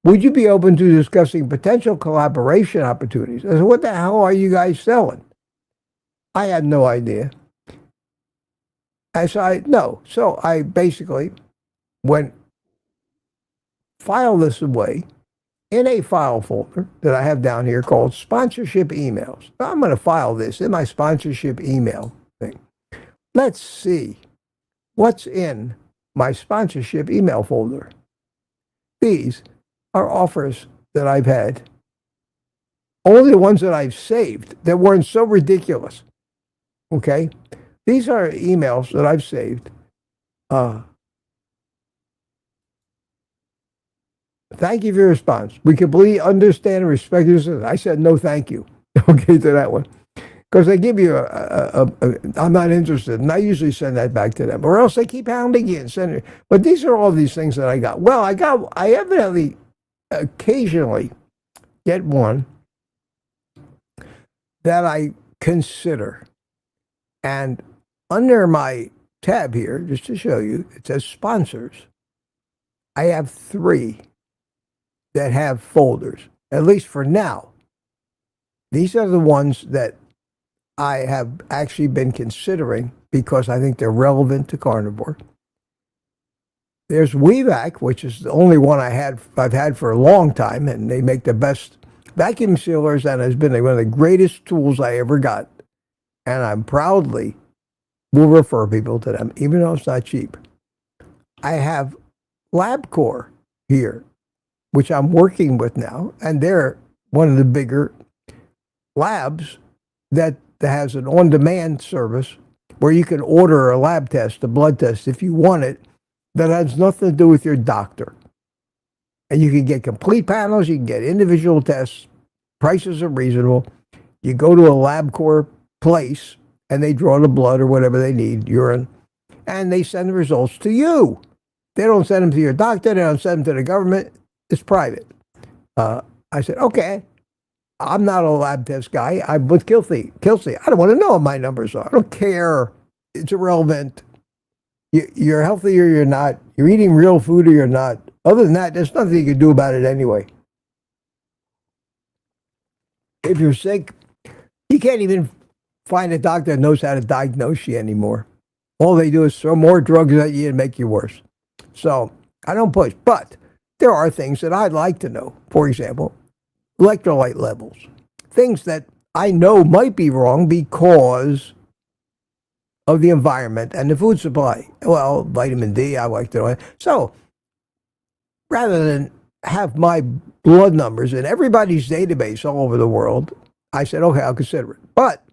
Would you be open to discussing potential collaboration opportunities? I said, what the hell are you guys selling? I had no idea. I said, no. So I basically filed this away in a file folder that I have down here called sponsorship emails. I'm going to file this in my sponsorship email thing. Let's see what's in my sponsorship email folder. These are offers that I've had. Only the ones that I've saved that weren't so ridiculous. Okay? These are emails that I've saved. Thank you for your response. We completely understand and respect your. I said no thank you. Okay, to that one. Because they give you I'm not interested. And I usually send that back to them. Or else they keep hounding you and sending it. But these are all these things that I got. Well, I evidently occasionally get one that I consider. And under my tab here, just to show you, it says sponsors. I have 3 that have folders, at least for now. These are the ones that I have actually been considering because I think they're relevant to carnivore. There's WeVac, which is the only one I've had for a long time, and they make the best vacuum sealers, and has been one of the greatest tools I ever got. And I proudly will refer people to them, even though it's not cheap. I have LabCorp here, which I'm working with now, and they're one of the bigger labs that has an on-demand service where you can order a lab test, a blood test, if you want it, that has nothing to do with your doctor. And you can get complete panels, you can get individual tests, prices are reasonable. You go to a LabCorp place, and they draw the blood or whatever they need, urine, and they send the results to you. They don't send them to your doctor, they don't send them to the government. It's private. I said, okay, I'm not a lab test guy. I'm with Kelsey. I don't want to know what my numbers are. I don't care. It's irrelevant. You're healthy or you're not. You're eating real food or you're not. Other than that, there's nothing you can do about it anyway. If you're sick, you can't even find a doctor that knows how to diagnose you anymore. All they do is throw more drugs at you and make you worse. So I don't push. But there are things that I'd like to know. For example, electrolyte levels. Things that I know might be wrong because of the environment and the food supply. Well, vitamin D, I like to know. So rather than have my blood numbers in everybody's database all over the world, I said, okay, I'll consider it. But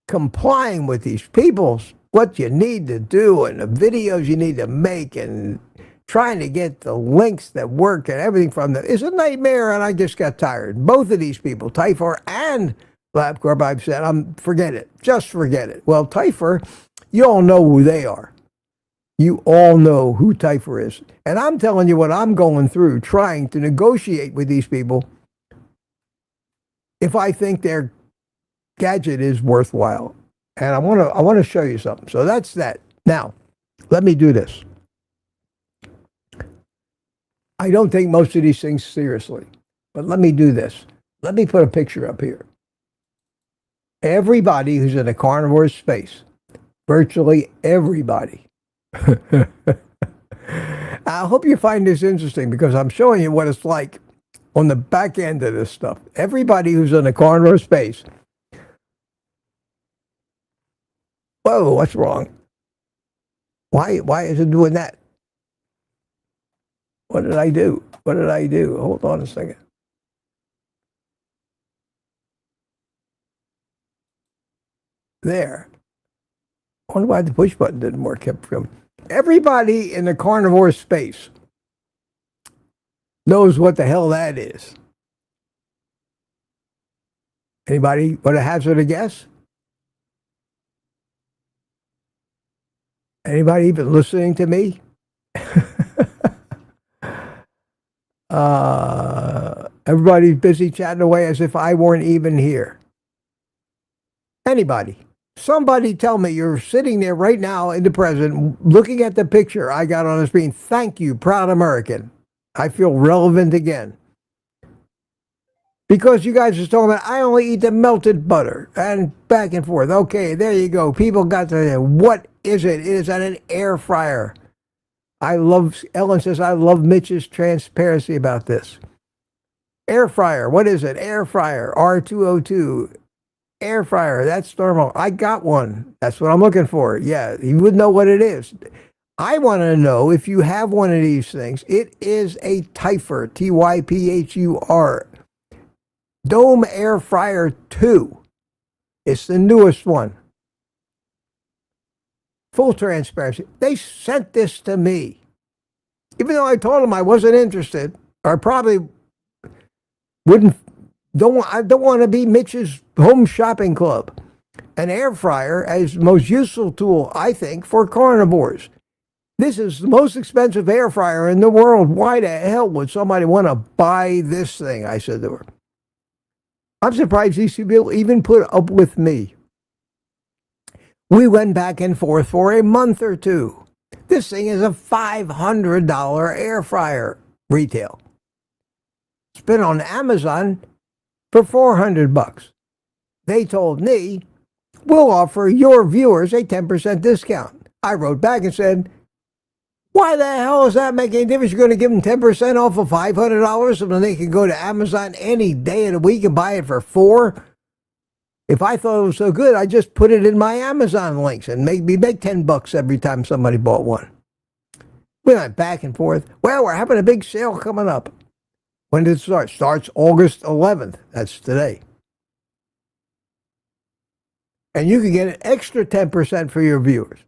complying with these people's, what you need to do and the videos you need to make and trying to get the links that work and everything from them is a nightmare, and I just got tired. Both of these people, Typhor and LabCorp, I've said, forget it. Just forget it. Well, Typhor, you all know who they are. You all know who Typhor is. And I'm telling you what I'm going through, trying to negotiate with these people if I think their gadget is worthwhile. And I want to show you something. So that's that. Now, let me do this. I don't take most of these things seriously, but let me do this. Let me put a picture up here. Everybody who's in a carnivore space, virtually everybody. I hope you find this interesting because I'm showing you what it's like on the back end of this stuff. Everybody who's in a carnivore space. Whoa, what's wrong? Why is it doing that? What did I do? Hold on a second. There. wonder why the push button didn't work. Kept filming. Everybody in the carnivore space knows what the hell that is. Anybody want to hazard a guess? Anybody even listening to me? Everybody's busy chatting away as if I weren't even here. Anybody? Somebody tell me you're sitting there right now in the present looking at the picture I got on the screen. Thank you, proud American. I feel relevant again. Because you guys are talking about, I only eat the melted butter and back and forth. Okay, there you go. People got to, what is it? It is an air fryer. Ellen says, I love Mitch's transparency about this. Air fryer, what is it? Air fryer, R202. Air fryer, that's normal. I got one. That's what I'm looking for. Yeah, you would know what it is. I want to know if you have one of these things. It is a Typhur, Typhur. Dome Air Fryer 2. It's the newest one. Full transparency. They sent this to me. Even though I told them I wasn't interested, or I probably wouldn't, I don't want to be Mitch's home shopping club. An air fryer is the most useful tool, I think, for carnivores. This is the most expensive air fryer in the world. Why the hell would somebody want to buy this thing? I said to her. I'm surprised these people even put up with me. We went back and forth for a month or two. This thing is a $500 air fryer retail. It's been on Amazon for $400. They told me, we'll offer your viewers a 10% discount. I wrote back and said, why the hell is that making a difference? You're going to give them 10% off of $500 and then they can go to Amazon any day of the week and buy it for $4? If I thought it was so good, I'd just put it in my Amazon links and make $10 every time somebody bought one. We went back and forth. Well, we're having a big sale coming up. When did it start? Starts August 11th. That's today. And you can get an extra 10% for your viewers.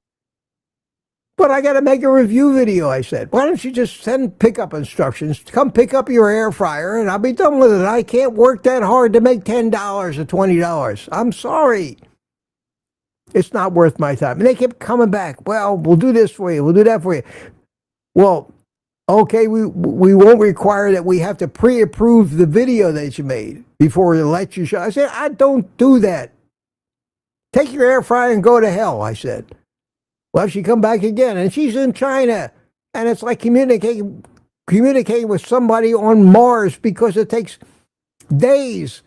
But I got to make a review video, I said. Why don't you just send pickup instructions? Come pick up your air fryer and I'll be done with it. I can't work that hard to make $10 or $20. I'm sorry. It's not worth my time. And they kept coming back. Well, we'll do this for you. We'll do that for you. Well, okay, we won't require that we have to pre-approve the video that you made before we let you show. I said, I don't do that. Take your air fryer and go to hell, I said. Well, she come back again, and she's in China, and it's like communicating with somebody on Mars because it takes days,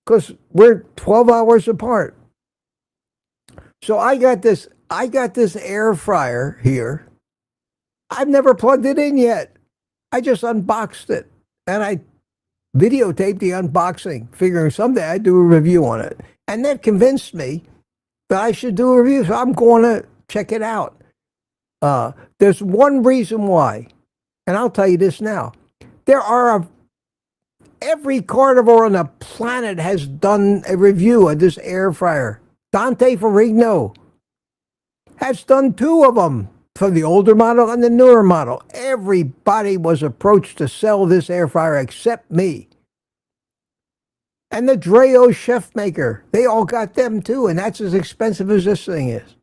because we're 12 hours apart. So I got this air fryer here. I've never plugged it in yet. I just unboxed it, and I videotaped the unboxing, figuring someday I'd do a review on it, and that convinced me that I should do a review, so I'm going to check it out. There's one reason why, and I'll tell you this now. Every carnivore on the planet has done a review of this air fryer. Dante Ferrigno has done 2 of them, for the older model and the newer model. Everybody was approached to sell this air fryer except me. And the Dreo Chef Maker, they all got them too, and that's as expensive as this thing is.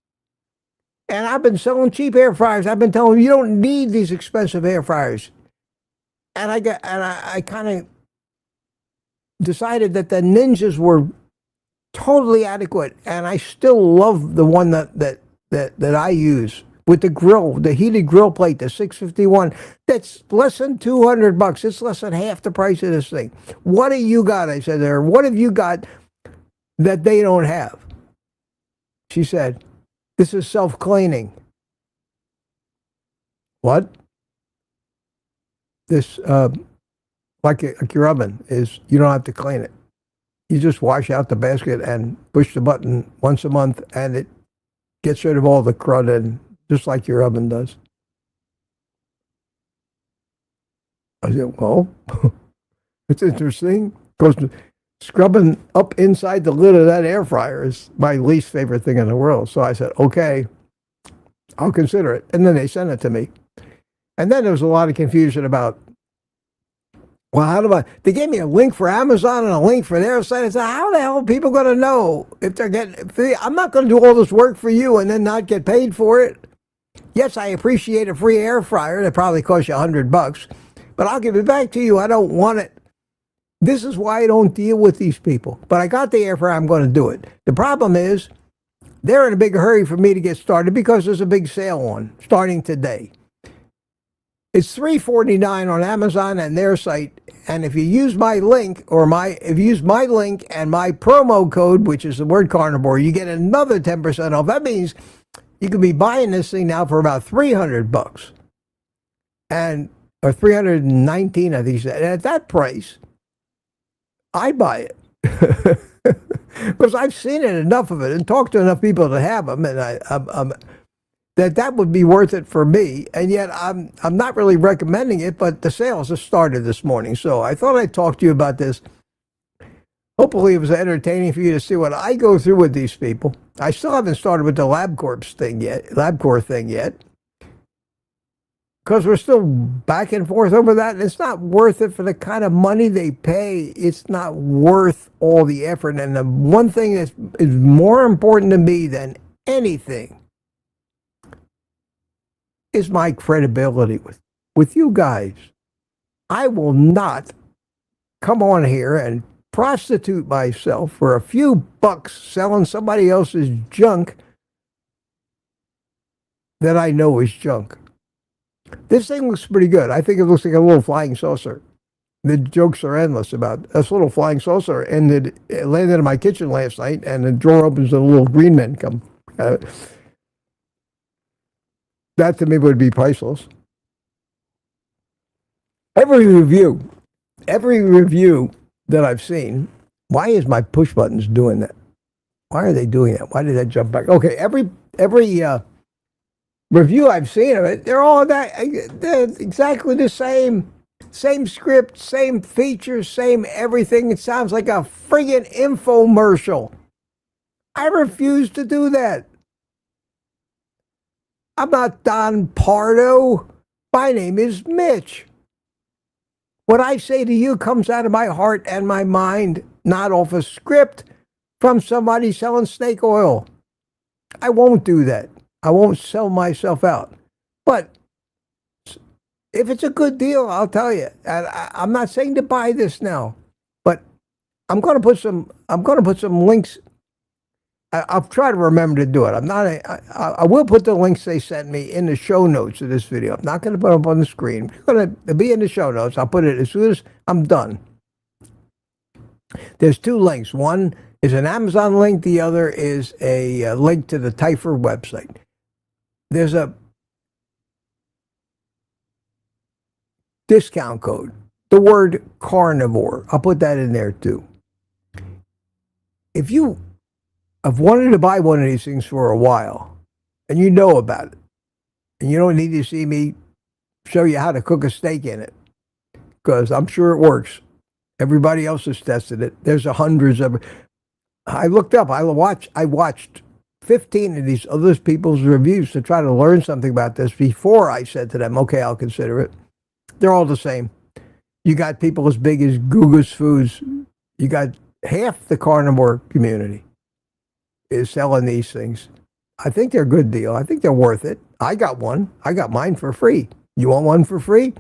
And I've been selling cheap air fryers. I've been telling them you don't need these expensive air fryers. And I kind of decided that the Ninjas were totally adequate, and I still love the one that I use with the grill, the heated grill plate, the 651. That's less than $200. It's less than half the price of this thing. What do you got? I said to her, what have you got that they don't have? She said, this is self-cleaning. What? This, like your oven, is you don't have to clean it. You just wash out the basket and push the button once a month, and it gets rid of all the crud, and just like your oven does. I said, well, it's interesting, because scrubbing up inside the lid of that air fryer is my least favorite thing in the world. So I said, okay, I'll consider it. And then they sent it to me. And then there was a lot of confusion about, well, how do I? They gave me a link for Amazon and a link for their site. I said, how the hell are people going to know if they're getting? I'm not going to do all this work for you and then not get paid for it. Yes, I appreciate a free air fryer that probably costs you $100, but I'll give it back to you. I don't want it. This is why I don't deal with these people. But I got the air fryer. I'm going to do it. The problem is they're in a big hurry for me to get started because there's a big sale on starting today. It's $3.49 on Amazon and their site, and if you use my link if you use my link and my promo code, which is the word carnivore, you get another 10% off. That means you could be buying this thing now for about $300, or 319, I think. And at that price, I'd buy it because I've seen it, enough of it, and talked to enough people that have them, and that would be worth it for me. And yet I'm not really recommending it, but the sales have started this morning. So I thought I'd talk to you about this. Hopefully it was entertaining for you to see what I go through with these people. I still haven't started with the LabCorp thing yet. Because we're still back and forth over that. And it's not worth it for the kind of money they pay. It's not worth all the effort. And the one thing that is more important to me than anything is my credibility with you guys. I will not come on here and prostitute myself for a few bucks selling somebody else's junk that I know is junk. This thing looks pretty good. I think it looks like a little flying saucer. The jokes are endless about this little flying saucer, and it landed in my kitchen last night, and the drawer opens and a little green men come. That to me would be priceless. Every review that I've seen, why is my push buttons doing that? Why are they doing that? Why did that jump back? Okay, every review I've seen of it, they're exactly the same script, same features, same everything. It sounds like a friggin' infomercial. I refuse to do that. I'm not Don Pardo. My name is Mitch. What I say to you comes out of my heart and my mind, not off a script from somebody selling snake oil. I won't do that. I won't sell myself out. But if it's a good deal, I'll tell you. And I'm not saying to buy this now, but I'm going to put some links. I'll try to remember to do it. I will put the links they sent me in the show notes of this video. I'm not going to put them up on the screen. It's going to be in the show notes. I'll put it as soon as I'm done. There's two links. One is an Amazon link. The other is a link to the Typher website. There's a discount code. The word carnivore. I'll put that in there too. If you I've wanted to buy one of these things for a while, and you know about it, and you don't need to see me show you how to cook a steak in it, because I'm sure it works. Everybody else has tested it. There's hundreds of. I looked up. I watched 15 of these other people's reviews to try to learn something about this before I said to them, "Okay, I'll consider it." They're all the same. You got people as big as Guga's Foods. You got half the carnivore community is selling these things. I think they're a good deal. I think they're worth it. I got one. I got mine for free. You want one for free?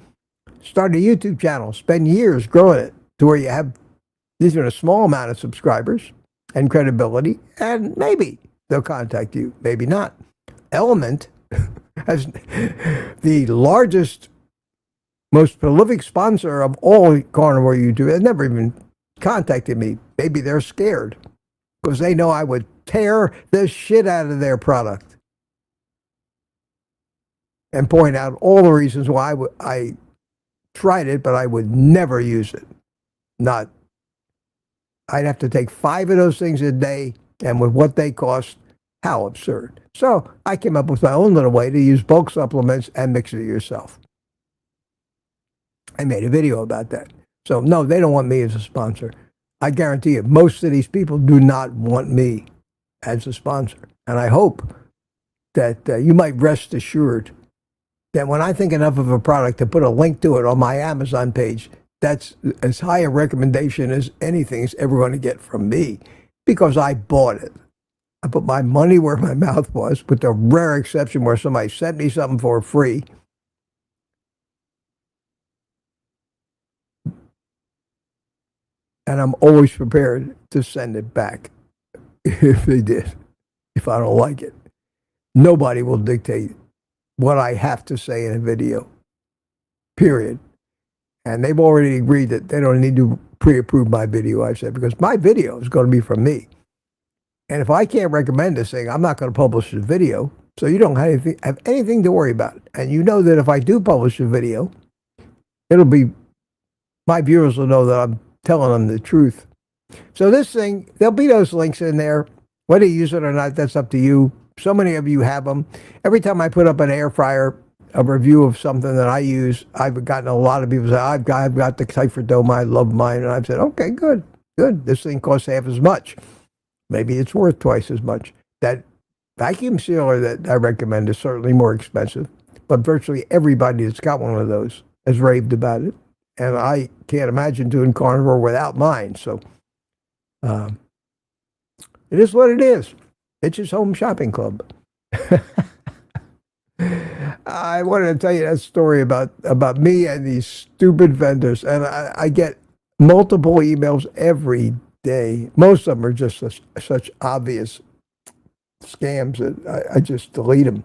Start a YouTube channel. Spend years growing it to where you have these are a small amount of subscribers and credibility, and maybe they'll contact you. Maybe not. Element has the largest, most prolific sponsor of all carnivore YouTube. They never even contacted me. Maybe they're scared because they know I would tear the shit out of their product and point out all the reasons why I tried it, but I would never use it. I'd have to take 5 of those things a day, and with what they cost, how absurd. So I came up with my own little way to use bulk supplements and mix it yourself. I made a video about that. So no, they don't want me as a sponsor. I guarantee you, most of these people do not want me as a sponsor. And I hope that you might rest assured that when I think enough of a product to put a link to it on my Amazon page, that's as high a recommendation as anything is ever going to get from me, because I bought it. I put my money where my mouth was, with the rare exception where somebody sent me something for free. And I'm always prepared to send it back if they did, if I don't like it. Nobody will dictate what I have to say in a video, period. And they've already agreed that they don't need to pre-approve my video, I said, because my video is going to be from me. And if I can't recommend this thing, I'm not going to publish the video. So you don't have anything to worry about. And you know that if I do publish a video, it'll be, my viewers will know that I'm telling them the truth. So this thing, there'll be those links in there. Whether you use it or not, that's up to you. So many of you have them. Every time I put up an air fryer, a review of something that I use, I've gotten a lot of people say, I've got the Typhor Dome, I love mine. And I've said, okay, good. This thing costs half as much. Maybe it's worth twice as much. That vacuum sealer that I recommend is certainly more expensive, but virtually everybody that's got one of those has raved about it. And I can't imagine doing Carnivore without mine. So it is what it is. It's his home shopping club. I wanted to tell you that story about me and these stupid vendors. And I get multiple emails every day. Most of them are just such obvious scams that I just delete them.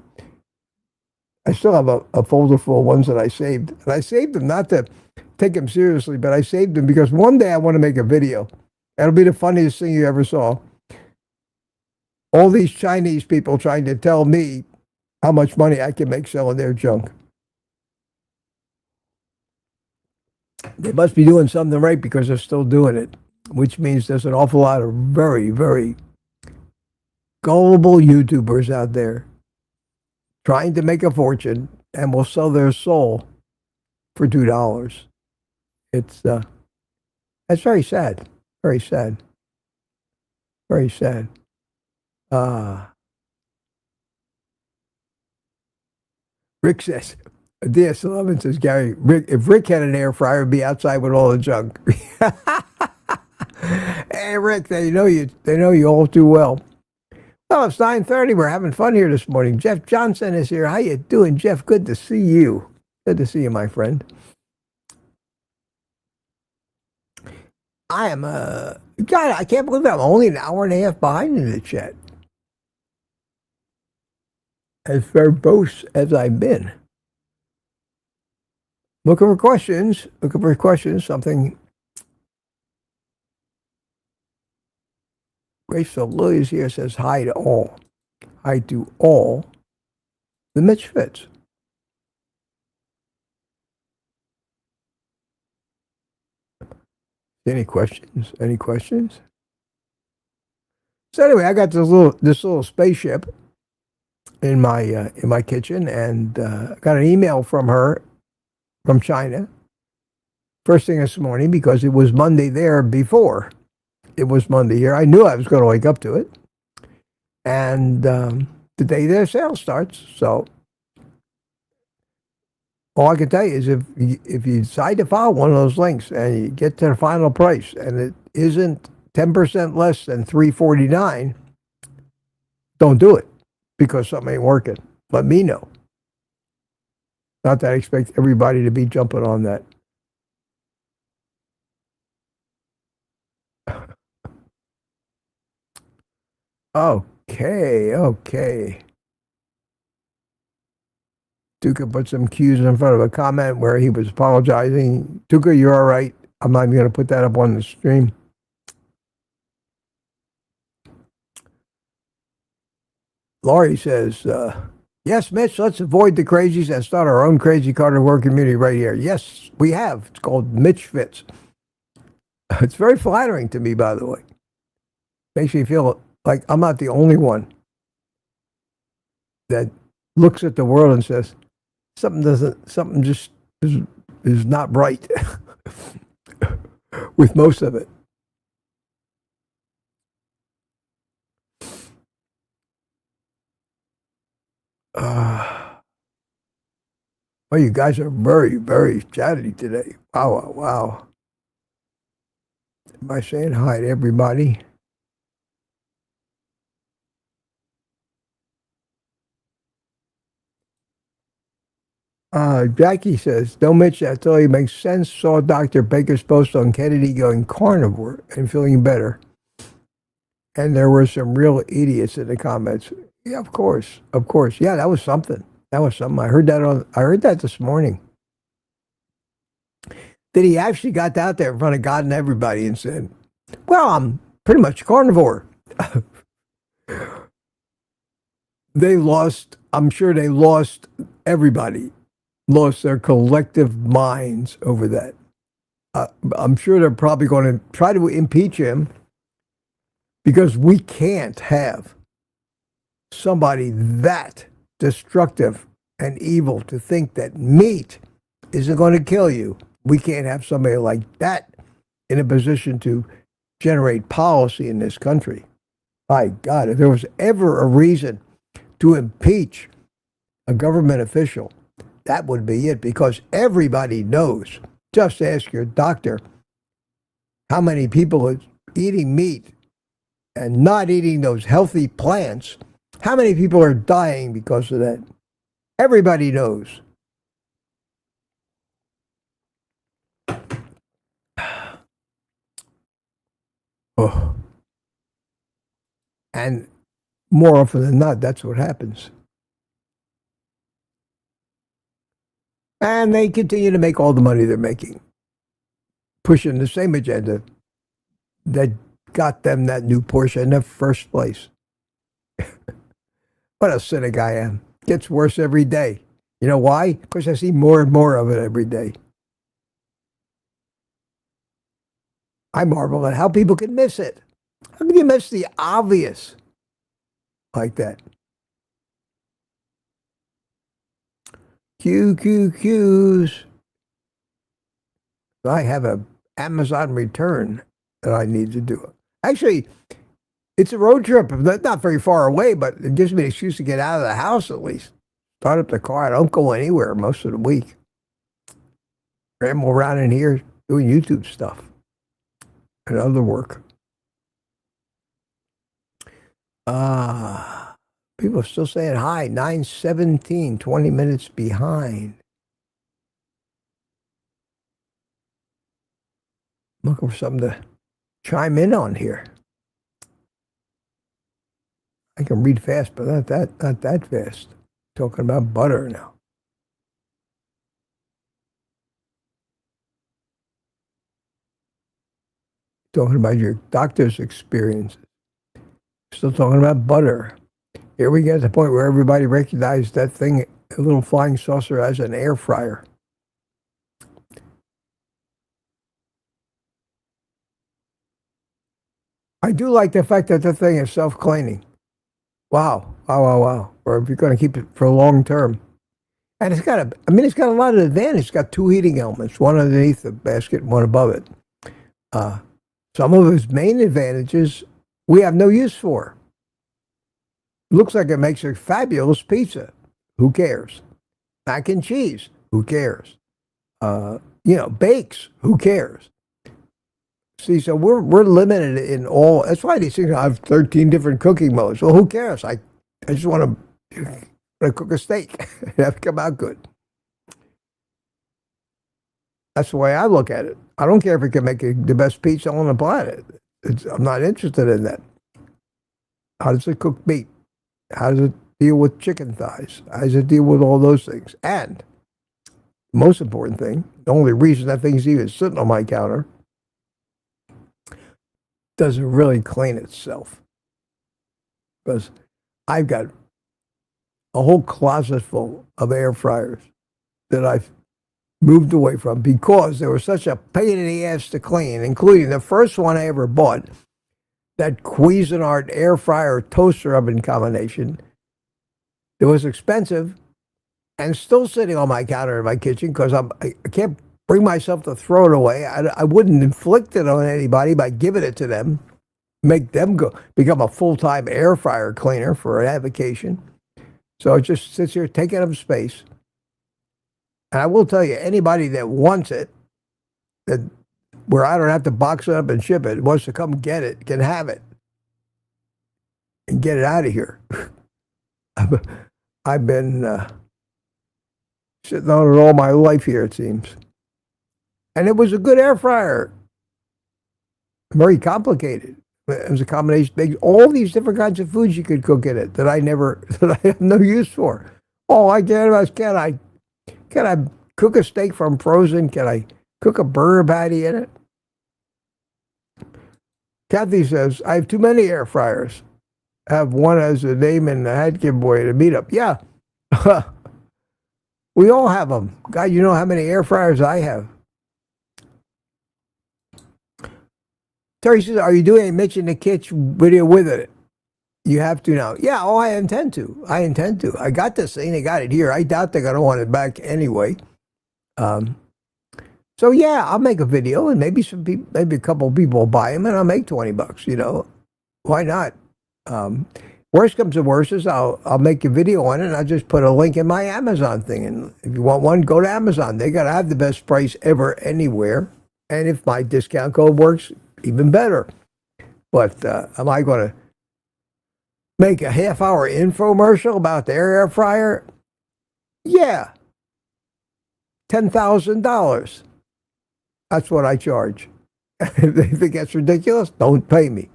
I still have a folder full of ones that I saved. And I saved them not to take them seriously, but I saved them because one day I want to make a video. It'll be the funniest thing you ever saw. All these Chinese people trying to tell me how much money I can make selling their junk. They must be doing something right because they're still doing it, which means there's an awful lot of very, very gullible YouTubers out there trying to make a fortune and will sell their soul for $2. It's that's very sad. Very sad. Very sad. Rick says, DS11 says, Gary, if Rick had an air fryer, he'd be outside with all the junk. Hey, Rick, they know you all too well. Well, it's 9:30. We're having fun here this morning. Jeff Johnson is here. How you doing, Jeff? Good to see you. Good to see you, my friend. I am, God, I can't believe I'm only an hour and a half behind in the chat. As verbose as I've been. Looking for questions. Something. Graceful Lilies here says hi to all. Hi to all. The Mitch Fits. Any questions? Any questions? So anyway, I got this little spaceship in my kitchen, and I got an email from her from China first thing this morning because it was Monday there before it was Monday here. I knew I was going to wake up to it, and the day their sale starts. So all I can tell you is if you decide to follow one of those links and you get to the final price and it isn't 10% less than $349, don't do it because something ain't working. Let me know. Not that I expect everybody to be jumping on that. Okay. Tuka put some cues in front of a comment where he was apologizing. Tuka, you're all right. I'm not even going to put that up on the stream. Laurie says, yes, Mitch, let's avoid the crazies and start our own crazy carnivore community right here. Yes, we have. It's called Mitch Fits. It's very flattering to me, by the way. Makes me feel like I'm not the only one that looks at the world and says, something just is not right with most of it. Well, you guys are very, very chatty today. Wow, wow, wow. Am I saying hi to everybody? Jackie says, "No, Mitch, that totally makes sense. Saw Dr. Baker's post on Kennedy going carnivore and feeling better. And there were some real idiots in the comments." Yeah, of course. Of course. Yeah, that was something. That was something. I heard that this morning. That he actually got out there in front of God and everybody and said, "Well, I'm pretty much carnivore." They lost, I'm sure they lost, everybody lost their collective minds over that. I'm sure they're probably going to try to impeach him because we can't have somebody that destructive and evil to think that meat isn't going to kill you. We can't have somebody like that in a position to generate policy in this country. My God, if there was ever a reason to impeach a government official, that would be it, because everybody knows. Just ask your doctor how many people are eating meat and not eating those healthy plants. How many people are dying because of that? Everybody knows. Oh. And more often than not, that's what happens. And they continue to make all the money they're making, pushing the same agenda that got them that new Porsche in the first place. What a cynic I am. Gets worse every day. You know why? Because I see more and more of it every day. I marvel at how people can miss it. How can you miss the obvious like that? QQQs. I have a Amazon return that I need to do. Actually, it's a road trip. Not very far away, but it gives me an excuse to get out of the house at least. Start up the car. I don't go anywhere most of the week. Ramble around in here doing YouTube stuff and other work. People are still saying hi. 9:17, 20 minutes behind. I'm looking for something to chime in on here. I can read fast, but not that fast. Talking about butter now. Talking about your doctor's experiences. Still talking about butter. Here we get to the point where everybody recognized that thing, a little flying saucer, as an air fryer. I do like the fact that the thing is self-cleaning. Wow. Wow, wow, wow. Or if you're going to keep it for long term. And it's got a lot of advantage. It's got two heating elements, one underneath the basket and one above it. Some of its main advantages we have no use for. Looks like it makes a fabulous pizza. Who cares? Mac and cheese. Who cares? Bakes. Who cares? See, so we're limited in all. That's why these things have 13 different cooking modes. Well, who cares? I just want to cook a steak. It have to come out good. That's the way I look at it. I don't care if it can make the best pizza on the planet. I'm not interested in that. How does it cook meat? How does it deal with chicken thighs? How does it deal with all those things? And the most important thing, the only reason that thing's even sitting on my counter, does it really clean itself? Because I've got a whole closet full of air fryers that I've moved away from because they were such a pain in the ass to clean, including the first one I ever bought, that Cuisinart air fryer toaster oven combination. It was expensive and still sitting on my counter in my kitchen because I can't bring myself to throw it away. I wouldn't inflict it on anybody by giving it to them, make them become a full-time air fryer cleaner for an avocation. So it just sits here taking up space. And I will tell you, anybody that wants it, that where I don't have to box it up and ship it, wants to come get it, can have it and get it out of here. I've been sitting on it all my life here, it seems. And it was a good air fryer. Very complicated. It was a combination. All these different kinds of foods you could cook in it that I have no use for. All I care about is can I cook a steak from frozen? Can I cook a burger patty in it? Kathy says, I have too many air fryers. I have one as a name and a hat giveaway at a meetup. Yeah. We all have them. God, you know how many air fryers I have. Terry says, are you doing a Mitch in the Kitchen video with it? You have to now. Yeah, I intend to. I got this thing. They got it here. I doubt they're going to want it back anyway. So, yeah, I'll make a video, and maybe a couple of people will buy them, and I'll make $20, you know. Why not? Worst comes to worst is I'll make a video on it, and I'll just put a link in my Amazon thing. And if you want one, go to Amazon. They got to have the best price ever anywhere. And if my discount code works, even better. But am I going to make a half-hour infomercial about the air fryer? Yeah. $10,000. That's what I charge. If they think that's ridiculous, don't pay me.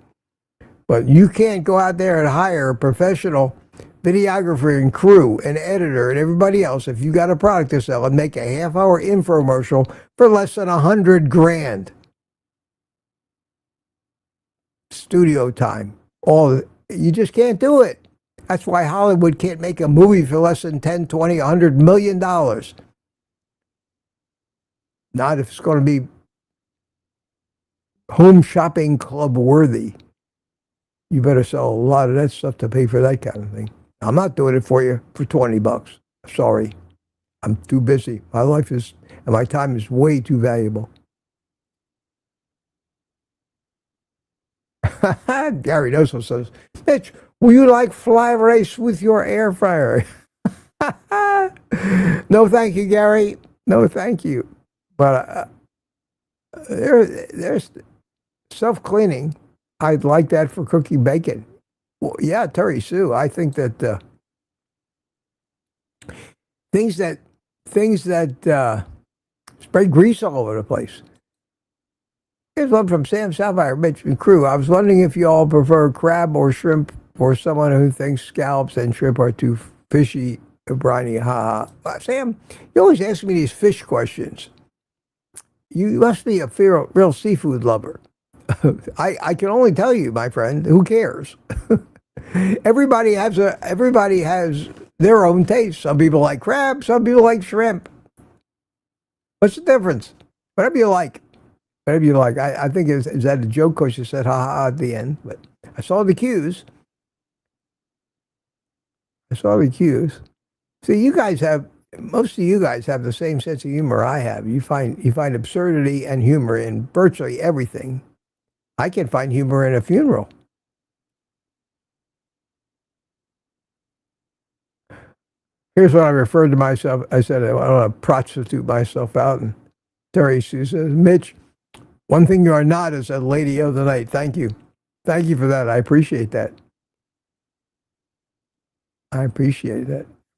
But you can't go out there and hire a professional videographer and crew and editor and everybody else if you got a product to sell and make a half-hour infomercial for less than $100,000. Studio time. You just can't do it. That's why Hollywood can't make a movie for less than 10, 20, $100 million. Not if it's going to be home shopping club worthy. You better sell a lot of that stuff to pay for that kind of thing. I'm not doing it for you for $20. Sorry. I'm too busy. My life is, and my time is way too valuable. Gary Noso says, Mitch, will you like fly race with your air fryer? No, thank you, Gary. No, thank you. But there's self-cleaning. I'd like that for cooking bacon. Well, yeah, Terry Sue. I think that things that spray grease all over the place. Here's one from Sam Sapphire, Mitch and crew. I was wondering if you all prefer crab or shrimp, or someone who thinks scallops and shrimp are too fishy or briny. Ha ha. Sam, you always ask me these fish questions. You must be a real seafood lover. I can only tell you, my friend, who cares? Everybody has their own taste. Some people like crab, some people like shrimp. What's the difference? Whatever you like. Whatever you like. I think is that a joke because you said ha ha at the end, but I saw the cues. See, most of you guys have the same sense of humor I have. You find absurdity and humor in virtually everything. I can find humor in a funeral. Here's what I referred to myself. I said I want to prostitute myself out. And Terry Sue says, Mitch, one thing you are not is a lady of the night. Thank you. Thank you for that. I appreciate that.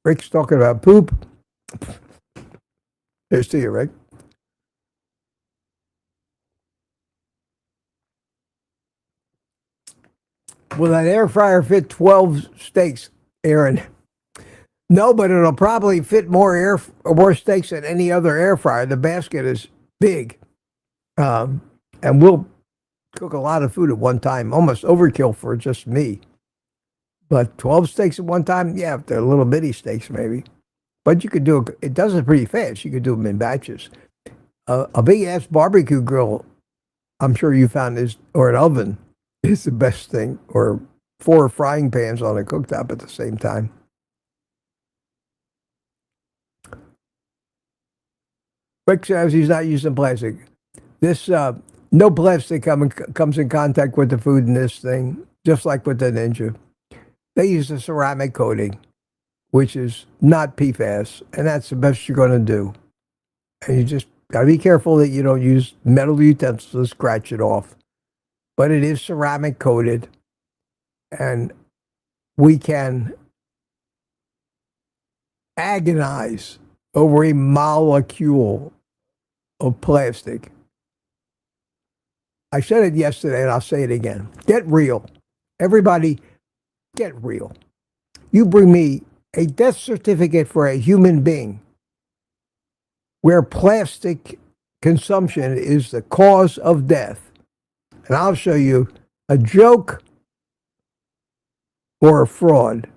Rick's talking about poop. Here's to you, Rick. Will that air fryer fit 12 steaks, Aaron? No, but it'll probably fit more steaks than any other air fryer. The basket is big. And we'll cook a lot of food at one time, almost overkill for just me. But 12 steaks at one time, yeah, if they're little bitty steaks maybe. But you could do it does it pretty fast. You could do them in batches. A big-ass barbecue grill, I'm sure you found or an oven, is the best thing. Or 4 frying pans on a cooktop at the same time. Rick says he's not using plastic. This, no plastic comes in contact with the food in this thing, just like with the Ninja. They use a ceramic coating. which is not PFAS, and that's the best you're going to do. And you just got to be careful that you don't use metal utensils to scratch it off. But it is ceramic coated, and we can agonize over a molecule of plastic. I said it yesterday, and I'll say it again. Get real. Everybody, get real. You bring me a death certificate for a human being where plastic consumption is the cause of death, and I'll show you a joke or a fraud.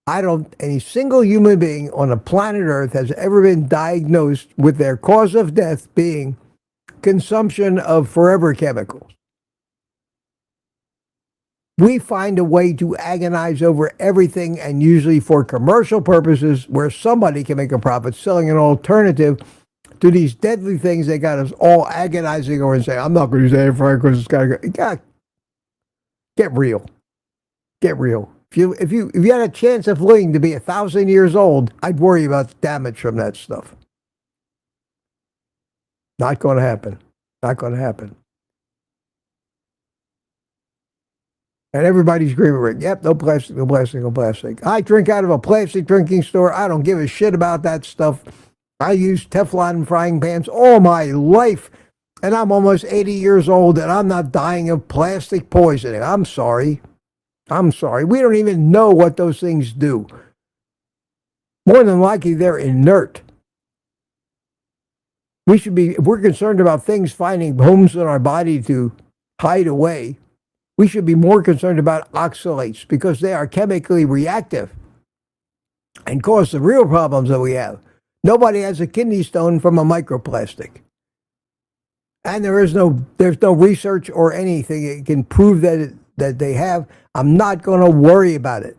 Any single human being on the planet Earth has ever been diagnosed with their cause of death being consumption of forever chemicals. We find a way to agonize over everything, and usually for commercial purposes where somebody can make a profit selling an alternative to these deadly things. They got us all agonizing over and saying, I'm not going to use air fryer because it's got to go. Get real. Get real. If you had a chance of living to be 1,000 years old, I'd worry about the damage from that stuff. Not going to happen. Not going to happen. And everybody's agreeing with it. Yep, no plastic, no plastic, no plastic. I drink out of a plastic drinking store. I don't give a shit about that stuff. I use Teflon frying pans all my life, and I'm almost 80 years old, and I'm not dying of plastic poisoning. I'm sorry. I'm sorry. We don't even know what those things do. More than likely, they're inert. If we're concerned about things finding homes in our body to hide away, we should be more concerned about oxalates because they are chemically reactive and cause the real problems that we have. Nobody has a kidney stone from a microplastic. And there's no research or anything that can prove that they have. I'm not going to worry about it.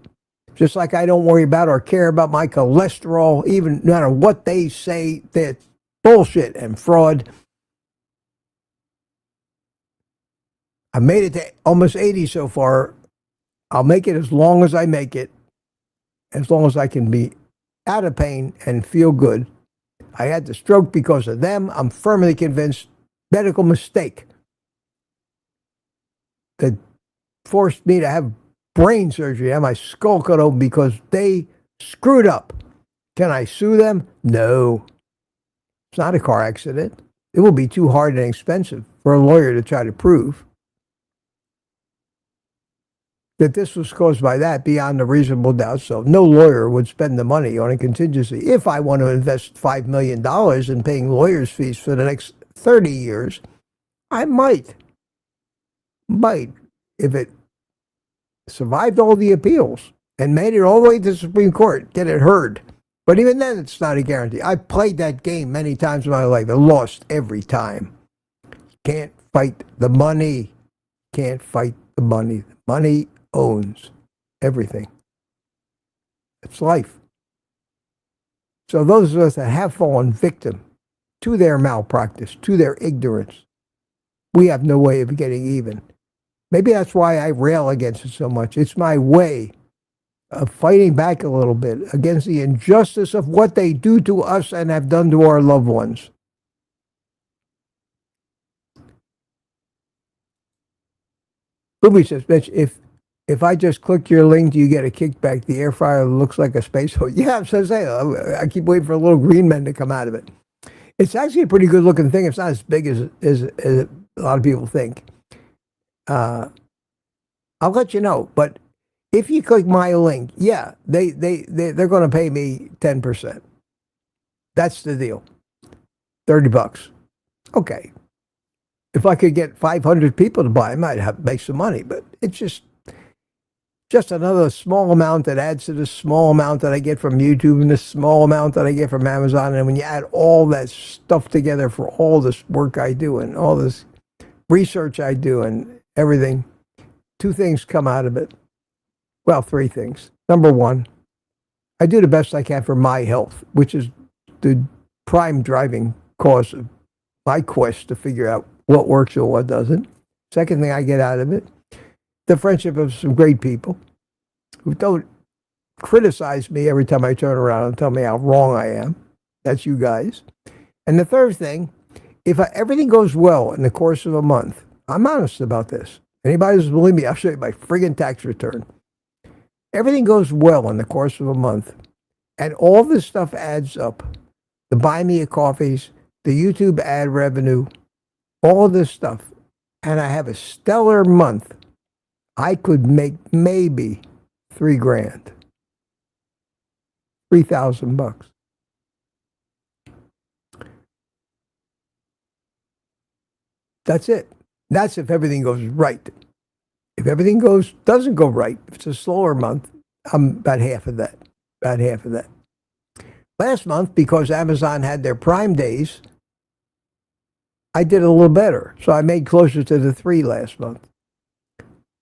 Just like I don't worry about or care about my cholesterol, even no matter what they say, that's bullshit and fraud. I made it to almost 80 so far. I'll make it as long as I make it, as long as I can be out of pain and feel good. I had the stroke because of them. I'm firmly convinced medical mistake that forced me to have brain surgery, have my skull cut open because they screwed up. Can I sue them? No. It's not a car accident. It will be too hard and expensive for a lawyer to try to prove that this was caused by that beyond a reasonable doubt. So no lawyer would spend the money on a contingency. If I want to invest $5 million in paying lawyers' fees for the next 30 years, I might, if it survived all the appeals and made it all the way to the Supreme Court, get it heard. But even then, it's not a guarantee. I played that game many times in my life. I lost every time. Can't fight the money. Can't fight the money. The money owns everything. It's life. So those of us that have fallen victim to their malpractice, to their ignorance, we have no way of getting even. Maybe that's why I rail against it so much. It's my way of fighting back a little bit against the injustice of what they do to us and have done to our loved ones. Ruby says, Mitch, if I just click your link, do you get a kickback? The air fryer looks like a space hose. Yeah, I'm supposed to say, I keep waiting for a little green men to come out of it. It's actually a pretty good looking thing. It's not as big as a lot of people think. I'll let you know. But if you click my link, yeah, they're going to pay me 10%. That's the deal. $30. Okay. If I could get 500 people to buy, I might make some money. But it's just another small amount that adds to the small amount that I get from YouTube and the small amount that I get from Amazon. And when you add all that stuff together for all this work I do and all this research I do and everything, two things come out of it. Well, three things. Number one, I do the best I can for my health, which is the prime driving cause of my quest to figure out what works or what doesn't. Second thing I get out of it, the friendship of some great people who don't criticize me every time I turn around and tell me how wrong I am. That's you guys. And the third thing, if everything goes well in the course of a month, I'm honest about this. Anybody doesn't believe me, I'll show you my friggin' tax return. Everything goes well in the course of a month, and all this stuff adds up. The buy me a coffees, the YouTube ad revenue, all this stuff, and I have a stellar month. I could make maybe $3,000, $3,000. That's it. That's if everything goes right. If everything doesn't go right, if it's a slower month, I'm about half of that. About half of that. Last month, because Amazon had their Prime days, I did a little better. So I made closer to the 3 last month.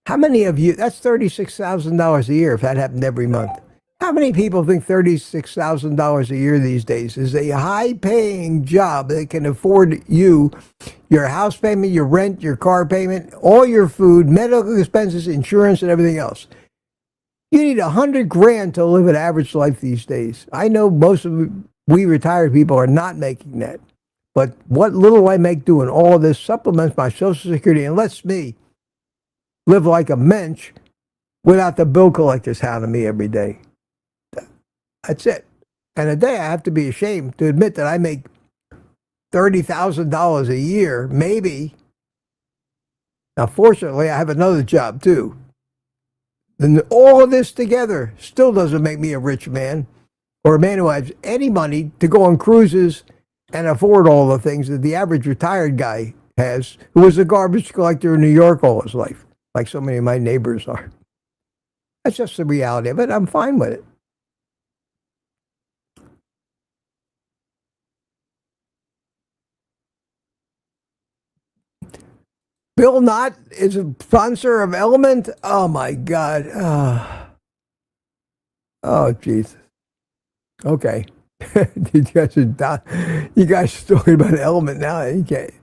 How many of you, that's $36,000 a year if that happened every month. How many people think $36,000 a year these days is a high-paying job that can afford you your house payment, your rent, your car payment, all your food, medical expenses, insurance, and everything else? You need $100,000 to live an average life these days. I know most of we retired people are not making that, but what little I make doing all of this supplements my Social Security and lets me live like a mensch without the bill collectors hounding me every day. That's it. And a day I have to be ashamed to admit that I make $30,000 a year, maybe. Now, fortunately, I have another job too. And all of this together still doesn't make me a rich man or a man who has any money to go on cruises and afford all the things that the average retired guy has, who was a garbage collector in New York all his life, like so many of my neighbors are. That's just the reality of it. I'm fine with it. Bill Knott is a sponsor of Element. Oh my God. Oh Jesus. Okay. you guys are talking about Element now. You can't.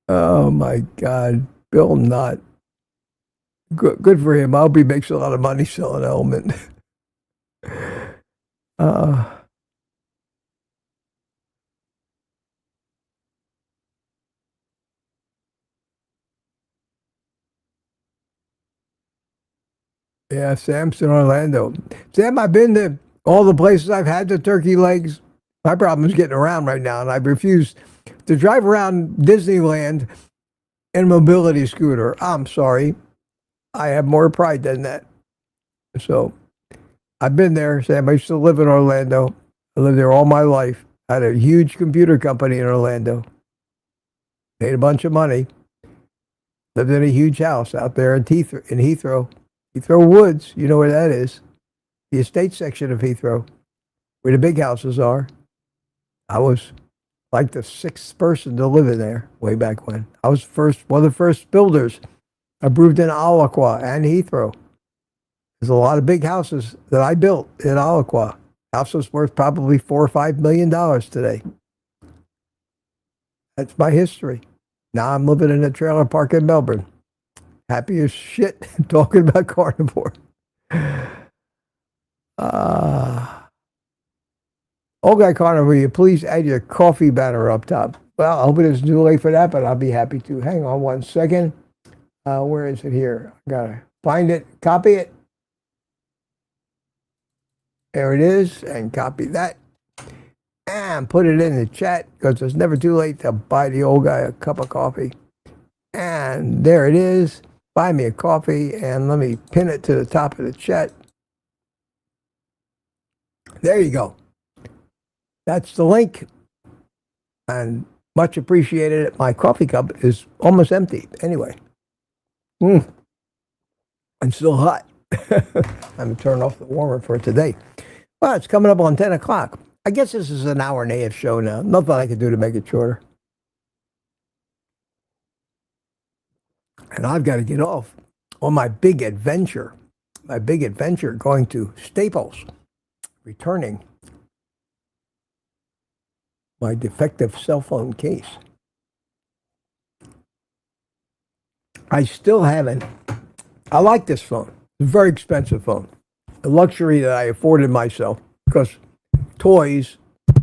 Oh my God. Bill Knott. Good for him. I hope he makes a lot of money selling Element. Yeah, Sam's in Orlando. Sam, I've been to all the places I've had the turkey legs. My problem is getting around right now, and I refuse to drive around Disneyland in a mobility scooter. I'm sorry. I have more pride than that. So I've been there, Sam. I used to live in Orlando. I lived there all my life. I had a huge computer company in Orlando. Made a bunch of money. Lived in a huge house out there in Heathrow. Heathrow Woods, you know where that is. The estate section of Heathrow, where the big houses are. I was like the 6th person to live in there way back when. I was one of the first builders approved in Alaqua and Heathrow. There's a lot of big houses that I built in Alaqua. Houses worth probably $4 or $5 million today. That's my history. Now I'm living in a trailer park in Melbourne. Happy as shit talking about Carnivore. OldGuyCarnivore, will you please add your coffee banner up top? Well, I hope it isn't too late for that, but I'll be happy to. Hang on one second. Where is it here? I gotta find it, copy it. There it is, and copy that. And put it in the chat, because it's never too late to buy the old guy a cup of coffee. And there it is. Buy me a coffee, and let me pin it to the top of the chat. There you go. That's the link. And much appreciated. My coffee cup is almost empty. Anyway. I'm still hot. I'm going to turn off the warmer for today. Well, it's coming up on 10 o'clock. I guess this is an hour and a half show now. Nothing I can do to make it shorter. And I've got to get off on my big adventure. Going to Staples, returning my defective cell phone case. I still haven't I like this phone. It's a very expensive phone. A luxury that I afforded myself because toys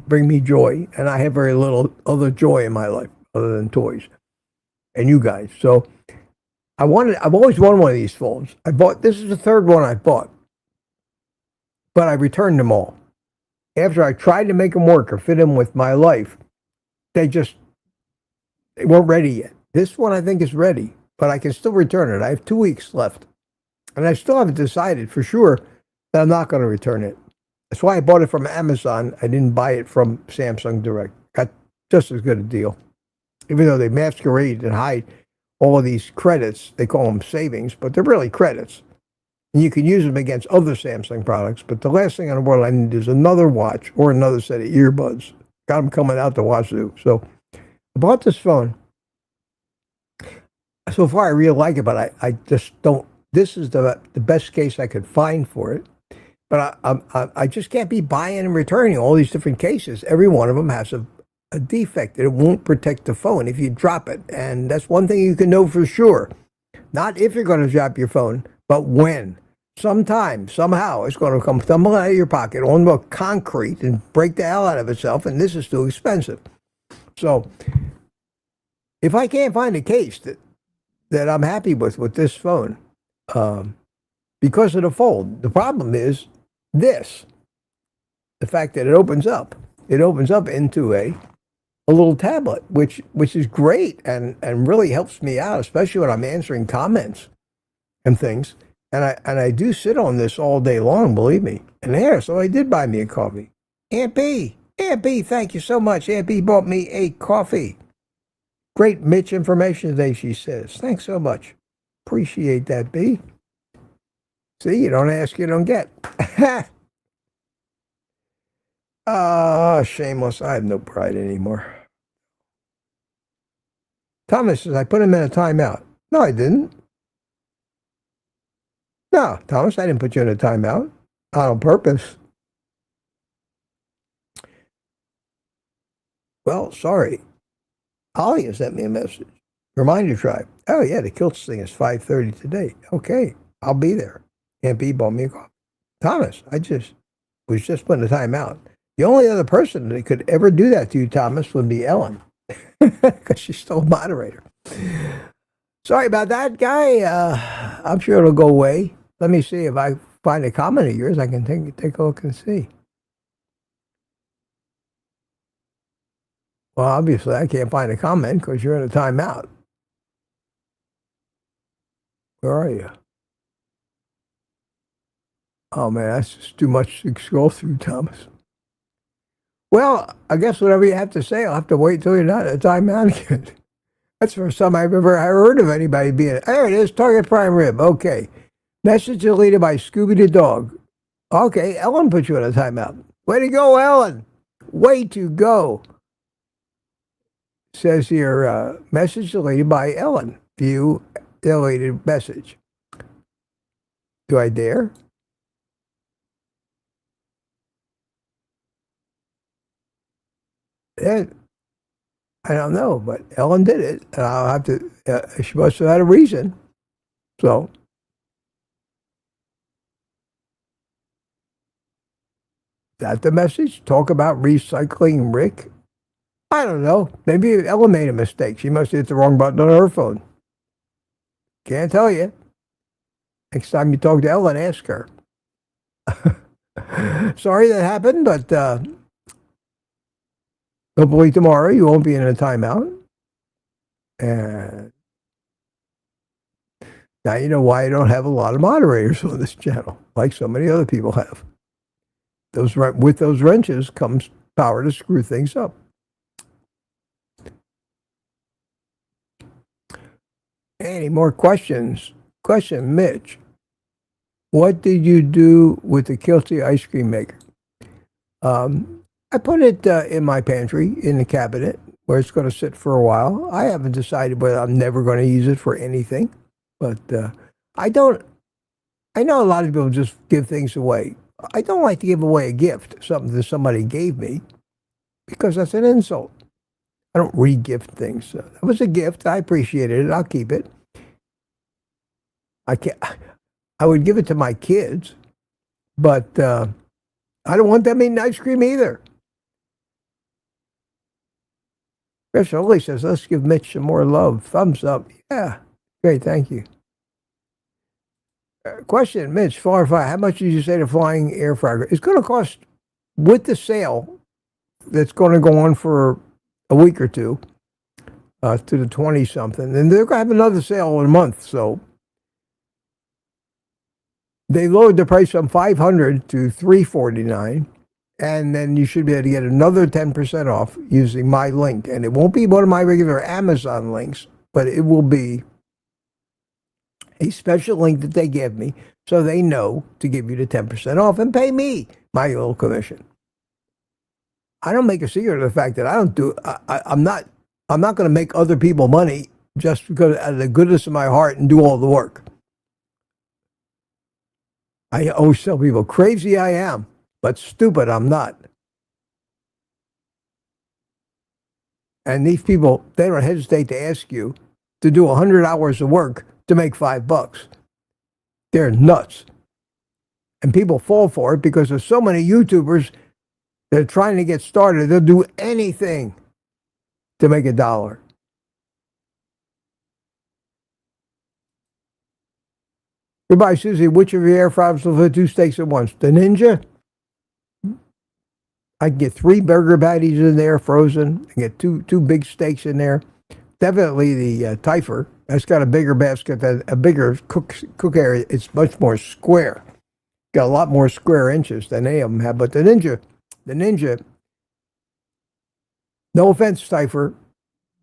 bring me joy, and I have very little other joy in my life other than toys and you guys. So I've always wanted one of these phones. This is the third one I bought, but I returned them all. After I tried to make them work or fit in with my life, they weren't ready yet. This one I think is ready, but I can still return it. I have 2 weeks left, and I still haven't decided for sure that I'm not going to return it. That's why I bought it from Amazon. I didn't buy it from Samsung Direct. Got just as good a deal. Even though they masquerade and hide all of these credits, they call them savings, but they're really credits. And you can use them against other Samsung products, but the last thing in the world I need is another watch or another set of earbuds. Got them coming out the wazoo. So I bought this phone. So far I really like it, but I just don't. This is the best case I could find for it. But I just can't be buying and returning all these different cases. Every one of them has a defect. It won't protect the phone if you drop it. And that's one thing you can know for sure. Not if you're going to drop your phone, but when. Sometime, somehow, it's going to come tumbling out of your pocket onto concrete and break the hell out of itself. And this is too expensive. So if I can't find a case that I'm happy with this phone, because of the fold, the problem is the fact that it opens up into a little tablet, which is great and really helps me out, especially when I'm answering comments and things. And I do sit on this all day long, believe me. And there, so I did buy me a coffee. Aunt B, thank you so much. Aunt B bought me a coffee. Great Mitch information today, she says. Thanks so much. Appreciate that, B. See, you don't ask, you don't get. Shameless. I have no pride anymore. Thomas says, I put him in a timeout. No, I didn't. No, Thomas, I didn't put you in a timeout. Not on purpose. Well, sorry. Holly has sent me a message. Reminder tribe. Oh, yeah, the Kilts thing is 5:30 today. Okay, I'll be there. Aunt B bought me a coffee. Thomas, I was just putting a time out. The only other person that could ever do that to you, Thomas, would be Ellen, because she's still a moderator. Sorry about that, guy. I'm sure it'll go away. Let me see if I find a comment of yours. I can take a look and see. Well, obviously, I can't find a comment because you're in a timeout. Where are you? Oh, man, that's just too much to scroll through, Thomas. Well, I guess whatever you have to say, I'll have to wait till you're not at a timeout again. That's the first time I've ever heard of anybody being... There it is, Target Prime Rib. Okay. Message deleted by Scooby the Dog. Okay, Ellen put you in a timeout. Way to go, Ellen. Way to go. Says here, message deleted by Ellen. View deleted message. Do I dare? I don't know, but Ellen did it, and I'll have to. She must have had a reason. So, that the message? Talk about recycling, Rick. I don't know. Maybe Ellen made a mistake. She must have hit the wrong button on her phone. Can't tell you. Next time you talk to Ellen, ask her. Sorry that happened, but hopefully tomorrow you won't be in a timeout. And now you know why I don't have a lot of moderators on this channel, like so many other people have. With those wrenches comes power to screw things up. Any more questions? Question, Mitch. What did you do with the Kilty ice cream maker? I put it in my pantry, in the cabinet, where it's going to sit for a while. I haven't decided whether I'm never going to use it for anything. But I know a lot of people just give things away. I don't like to give away a gift, something that somebody gave me, because that's an insult. I don't re-gift things. It was a gift. I appreciated it. I'll keep it. I can't. I would give it to my kids, but I don't want them eating ice cream either. Chris Oli says, let's give Mitch some more love. Thumbs up. Yeah. Great. Thank you. Question, Mitch, Florify, how much did you say the flying air fryer? It's going to cost, with the sale that's going to go on for a week or two, to the 20-something. And they're going to have another sale in a month. So they lowered the price from $500 to $349. And then you should be able to get another 10% off using my link. And it won't be one of my regular Amazon links, but it will be a special link that they give me so they know to give you the 10% off and pay me my little commission. I don't make a secret of the fact that I don't do, I'm not going to make other people money just because out of the goodness of my heart and do all the work. I always tell people, crazy I am, but stupid I'm not. And these people, they don't hesitate to ask you to do 100 hours of work to make $5. They're nuts. And people fall for it because there's so many YouTubers that are trying to get started. They'll do anything to make $1. Goodbye, Susie. Which of your air fryers will fit 2 steaks at once? The Ninja? I can get 3 burger patties in there, frozen. I can get two big steaks in there. Definitely the Typher. That's got a bigger basket, a bigger cook area. It's much more square. Got a lot more square inches than any of them have. But the Ninja, no offense, Typher,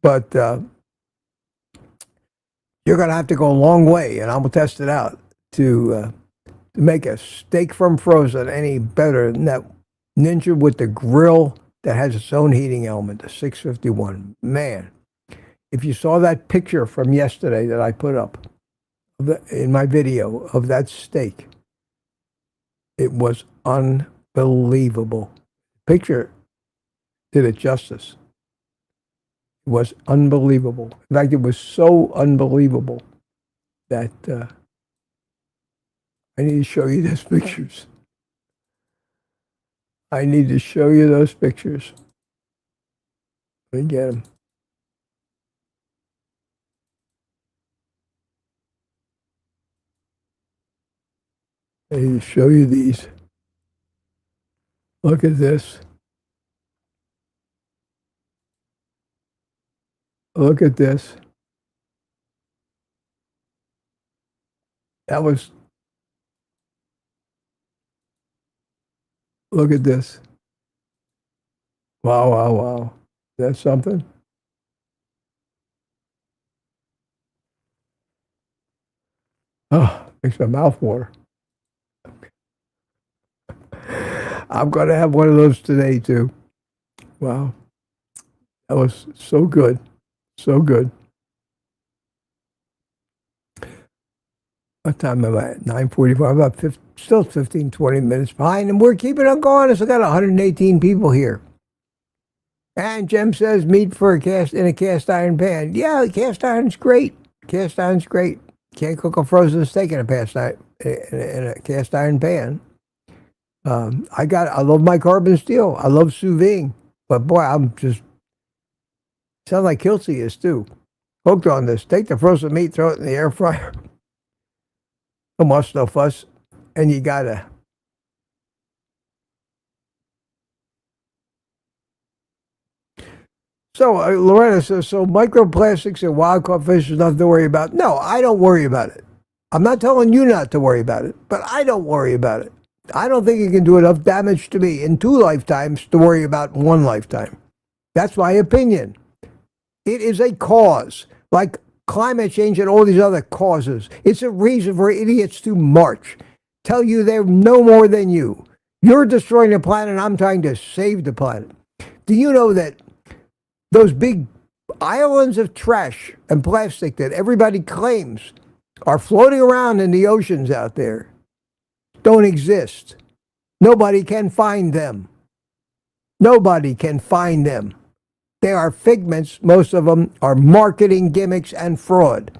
but you're going to have to go a long way, and I'm going to test it out, to make a steak from frozen any better than that Ninja with the grill that has its own heating element, the 651. Man. If you saw that picture from yesterday that I put up in my video of that steak, it was unbelievable. Picture did it justice. It was unbelievable. In fact, it was so unbelievable that I need to show you those pictures. I need to show you those pictures. Let me get them. I need to show you these. Look at this. Look at this. That was, look at this. Wow, wow, wow. That's something. Oh, makes my mouth water. I'm going to have one of those today, too. Wow. That was so good. So good. What time am I at? 9:45. About still 15, 20 minutes behind, and we're keeping on going. So I got 118 people here. And Jem says meat for in a cast iron pan. Yeah, cast iron's great. Cast iron's great. Can't cook a frozen steak in a cast iron pan. I love my carbon steel. I love sous vide. But boy, I'm just, sound like Kelsey is too. Hooked on this. Take the frozen meat, throw it in the air fryer. No muss, no fuss. And you gotta. So Loretta says, so microplastics and wild caught fish is nothing to worry about. No, I don't worry about it. I'm not telling you not to worry about it, but I don't worry about it. I don't think it can do enough damage to me in 2 lifetimes to worry about 1 lifetime. That's my opinion. It is a cause, like climate change and all these other causes. It's a reason for idiots to march, tell you they're no more than you. You're destroying the planet, I'm trying to save the planet. Do you know that those big islands of trash and plastic that everybody claims are floating around in the oceans out there don't exist? Nobody can find them. Nobody can find them. They are figments. Most of them are marketing gimmicks and fraud.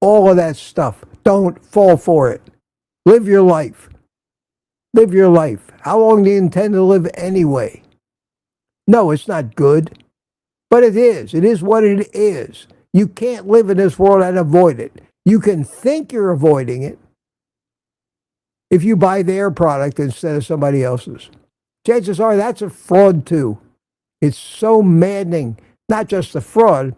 All of that stuff Don't fall for it. Live your life. Live your life. How long do you intend to live anyway? No, it's not good, but it is. It is what it is. You can't live in this world and avoid it. You can think you're avoiding it if you buy their product instead of somebody else's. Chances are that's a fraud too. It's so maddening, not just the fraud,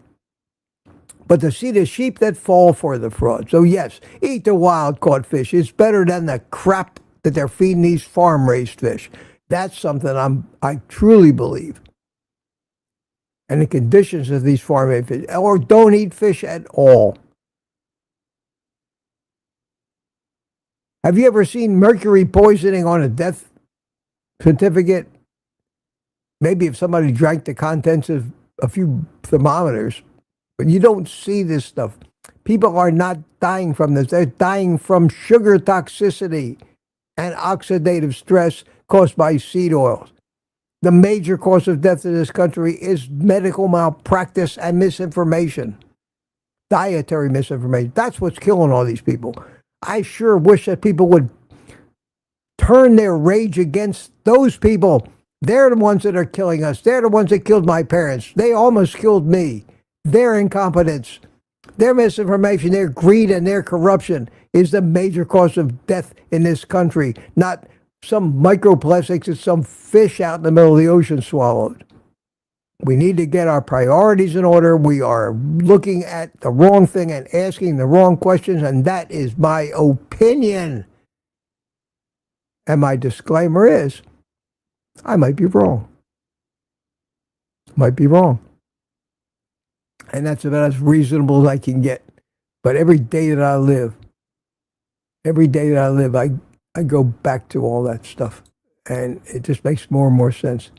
but to see the sheep that fall for the fraud. So yes, eat the wild caught fish. It's better than the crap that they're feeding these farm raised fish. That's something I truly believe. And the conditions of these farm raised fish, or don't eat fish at all. Have you ever seen mercury poisoning on a death certificate? Maybe if somebody drank the contents of a few thermometers, but you don't see this stuff. People are not dying from this. They're dying from sugar toxicity and oxidative stress caused by seed oils. The major cause of death in this country is medical malpractice and misinformation. Dietary misinformation. That's what's killing all these people. I sure wish that people would turn their rage against those people. They're the ones that are killing us. They're the ones that killed my parents. They almost killed me. Their incompetence, their misinformation, their greed, and their corruption is the major cause of death in this country, not some microplastics that some fish out in the middle of the ocean swallowed. We need to get our priorities in order. We are looking at the wrong thing and asking the wrong questions, and that is my opinion. And my disclaimer is, I might be wrong. Might be wrong. And that's about as reasonable as I can get. But every day that I live, I go back to all that stuff. And it just makes more and more sense.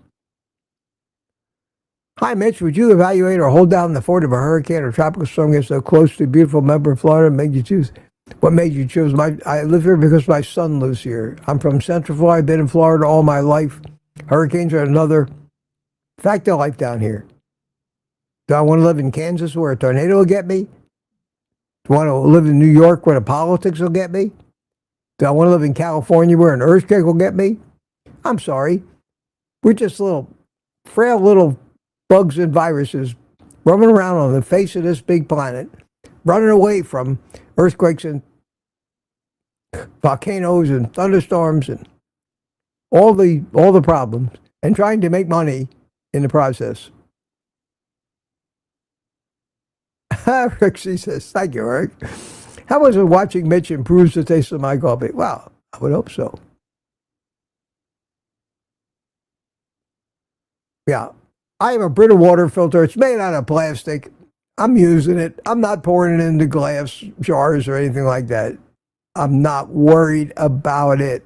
Hi, Mitch. Would you evaluate or hold down the fort if a hurricane or tropical storm gets so close to beautiful Melbourne, Florida, and made you choose? What made you choose? I live here because my son lives here. I'm from Central Florida. I've been in Florida all my life. Hurricanes are another fact of life down here. Do I want to live in Kansas where a tornado will get me? Do I want to live in New York where the politics will get me? Do I want to live in California where an earthquake will get me? I'm sorry. We're just frail little bugs and viruses roaming around on the face of this big planet, running away from earthquakes and volcanoes and thunderstorms and all the problems, and trying to make money in the process. Rixie says, thank you, Eric. How was it watching Mitch improves the taste of my coffee? Well, I would hope so. Yeah. I have a Brita water filter. It's made out of plastic. I'm using it. I'm not pouring it into glass jars or anything like that. I'm not worried about it.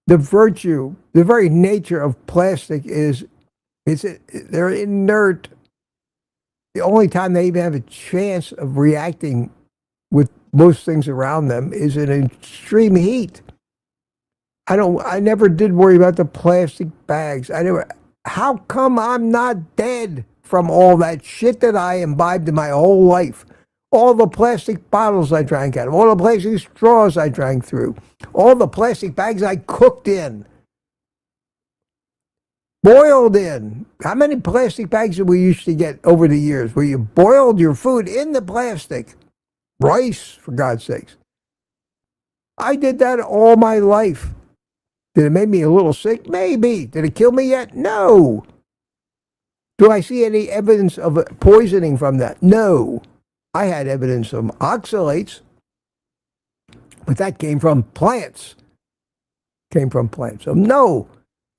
The very nature of plastic is they're inert. The only time they even have a chance of reacting with most things around them is in extreme heat. I never did worry about the plastic bags. How come I'm not dead from all that shit that I imbibed in my whole life? All the plastic bottles I drank out of, all the plastic straws I drank through, all the plastic bags I cooked in, boiled in. How many plastic bags did we used to get over the years where you boiled your food in the plastic? Rice, for God's sakes. I did that all my life. Did it make me a little sick? Maybe. Did it kill me yet? No. Do I see any evidence of poisoning from that? No. I had evidence of oxalates, but that came from plants. So no.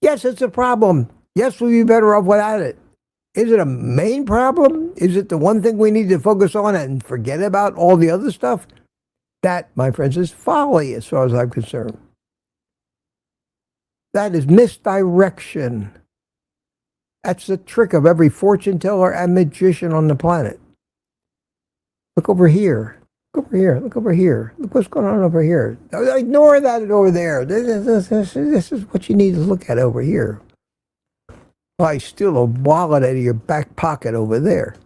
Yes, it's a problem. Yes, we'd be better off without it. Is it a main problem? Is it the one thing we need to focus on and forget about all the other stuff? That, my friends, is folly as far as I'm concerned. That is misdirection. That's the trick of every fortune teller and magician on the planet. Look over here. Look over here. Look over here. Look what's going on over here. Ignore that over there. This is what you need to look at over here. Why steal a wallet out of your back pocket over there?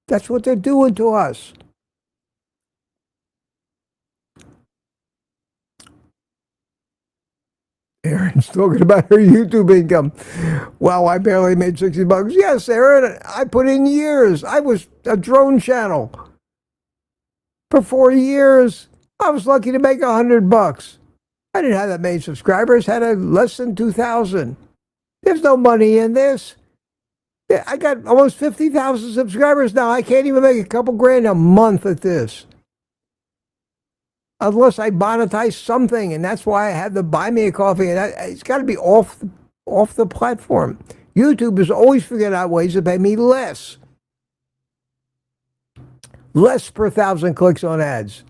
That's what they're doing to us. Erin's talking about her YouTube income. Well, I barely made $60. Yes, Erin, I put in years. I was a drone channel for 4 years. I was lucky to make $100. I didn't have that many subscribers. Had a less than 2,000. There's no money in this. I got almost 50,000 subscribers now. I can't even make a couple grand a month at this, unless I monetize something, and that's why I had to buy me a coffee. And it's got to be off the platform. YouTube has always figured out ways to pay me less per 1,000 clicks on ads.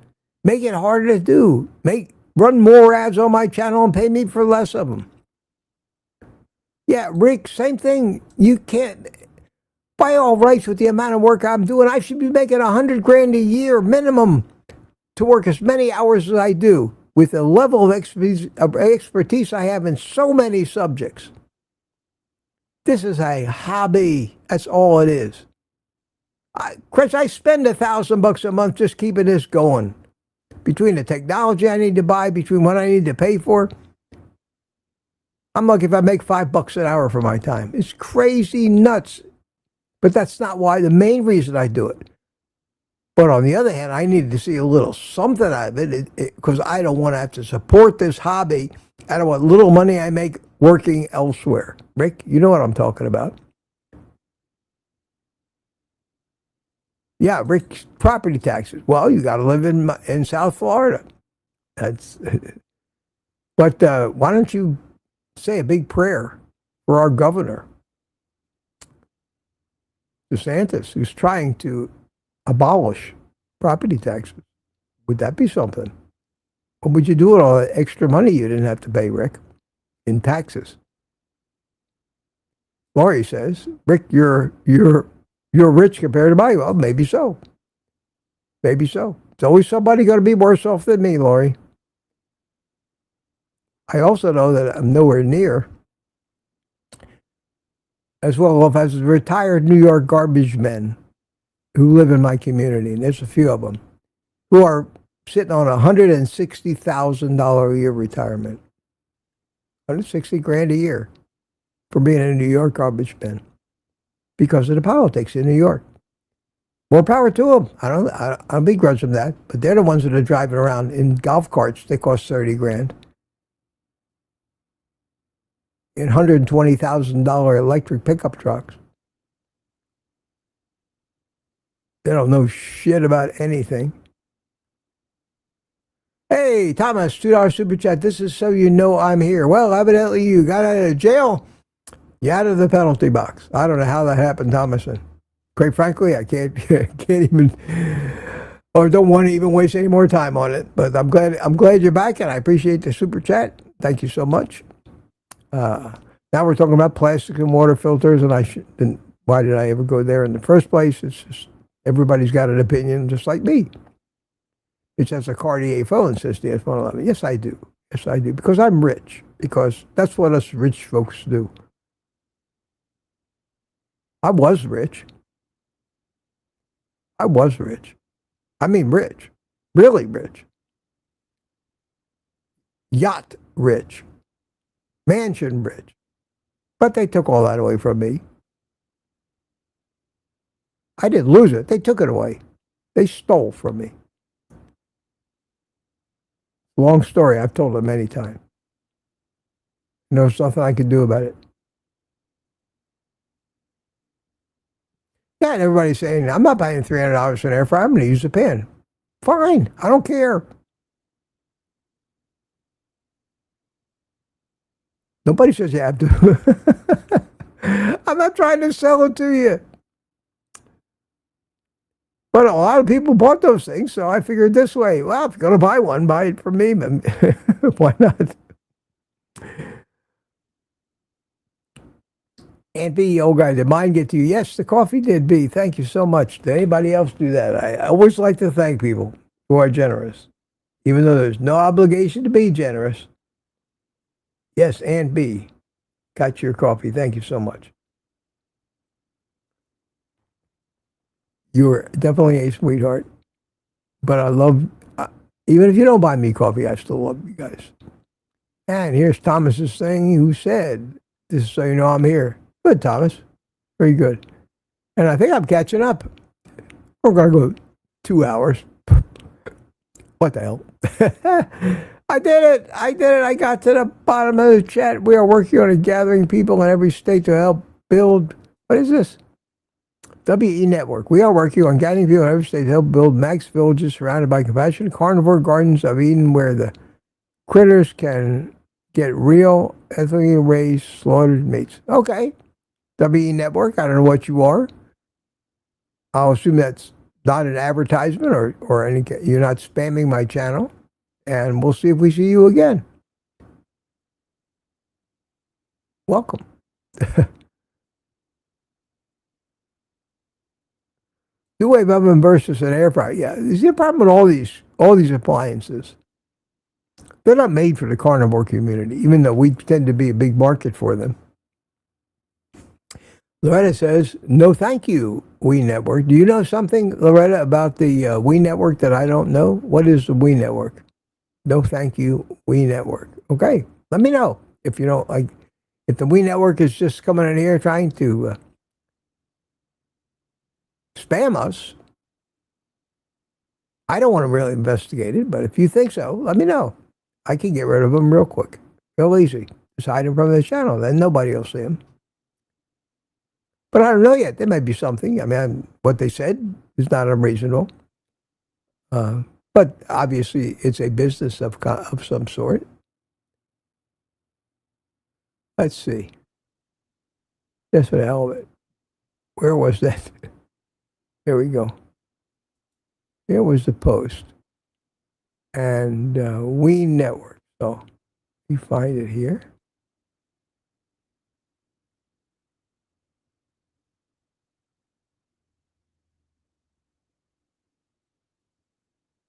Make it harder to do. Run more ads on my channel and pay me for less of them. Yeah, Rick, same thing. You can't buy all rights with the amount of work I'm doing. I should be making 100 grand a year minimum to work as many hours as I do with the level of expertise I have in so many subjects. This is a hobby. That's all it is. Chris, I spend $1,000 a month just keeping this going. Between the technology I need to buy, between what I need to pay for, I'm lucky if I make $5 an hour for my time. It's crazy nuts. But that's not why, the main reason I do it. But on the other hand, I need to see a little something out of it because I don't want to have to support this hobby out of what little money I make working elsewhere. Rick, you know what I'm talking about. Yeah, Rick, property taxes. Well, you got to live in South Florida. But why don't you say a big prayer for our governor, DeSantis, who's trying to abolish property taxes? Would that be something? What would you do with all that extra money you didn't have to pay, Rick, in taxes? Laurie says, Rick, you're rich compared to me. Well, maybe so. Maybe so. There's always somebody going to be worse off than me, Laurie. I also know that I'm nowhere near as well off as retired New York garbage men who live in my community, and there's a few of them, who are sitting on $160,000 a year retirement. 160 grand a year for being a New York garbage man because of the politics in New York. More power to them. I don't begrudge them that, but they're the ones that are driving around in golf carts. They cost 30 grand. In $120,000 electric pickup trucks. They don't know shit about anything. Hey, Thomas, $2 super chat. This is so you know I'm here. Well, evidently you got out of jail. You out of the penalty box. I don't know how that happened, Thomas. And quite frankly, I can't even, or don't want to even waste any more time on it. But I'm glad you're back, and I appreciate the super chat. Thank you so much. Now we're talking about plastic and water filters, and why did I ever go there in the first place? It's just everybody's got an opinion, just like me. It says a Cartier phone says the S111. Yes, I do. Yes, I do, because I'm rich. Because that's what us rich folks do. I was rich. I mean rich. Really rich. Yacht rich. Mansion rich. But they took all that away from me. I didn't lose it. They took it away. They stole from me. Long story. I've told it many times. And there's nothing I could do about it. Yeah, and everybody's saying, I'm not buying $300 for an air fryer. I'm going to use a pan. Fine. I don't care. Nobody says you have to. I'm not trying to sell it to you. But a lot of people bought those things, so I figured this way. Well, if you're going to buy one, buy it from me. Why not? And B, old guy, did mine get to you? Yes, the coffee did, B. Thank you so much. Did anybody else do that? I always like to thank people who are generous, even though there's no obligation to be generous. Yes, and B, got your coffee. Thank you so much. You're definitely a sweetheart. But I love, even if you don't buy me coffee, I still love you guys. And here's Thomas's thing, who said, "This is so you know I'm here." Good, Thomas. Very good. And I think I'm catching up. We're going to go 2 hours. What the hell? I did it. I got to the bottom of the chat. We are working on gathering people in every state to help build. What is this? WE Network. We are working on gathering people in every state to help build max villages surrounded by compassionate carnivore gardens of Eden where the critters can get real, ethically raised, slaughtered meats. Okay. WE Network. I don't know what you are. I'll assume that's not an advertisement or any. You're not spamming my channel. And we'll see if we see you again. Welcome. Two-way oven versus an air fryer. Yeah, you see the problem with all these appliances. They're not made for the carnivore community, even though we tend to be a big market for them. Loretta says, "No, thank you, We Network." Do you know something, Loretta, about the We Network that I don't know? What is the We Network? No, thank you, We Network. Okay, let me know if you don't like. If the We Network is just coming in here trying to spam us, I don't want to really investigate it. But if you think so, let me know. I can get rid of them real quick, real easy. Just hide them from the channel, then nobody will see them. But I don't know yet. There might be something. I mean, what they said is not unreasonable. But obviously, it's a business of some sort. Let's see. Just for the hell of it. Where was that? There we go. Here was the post. And We Network. So, you find it here.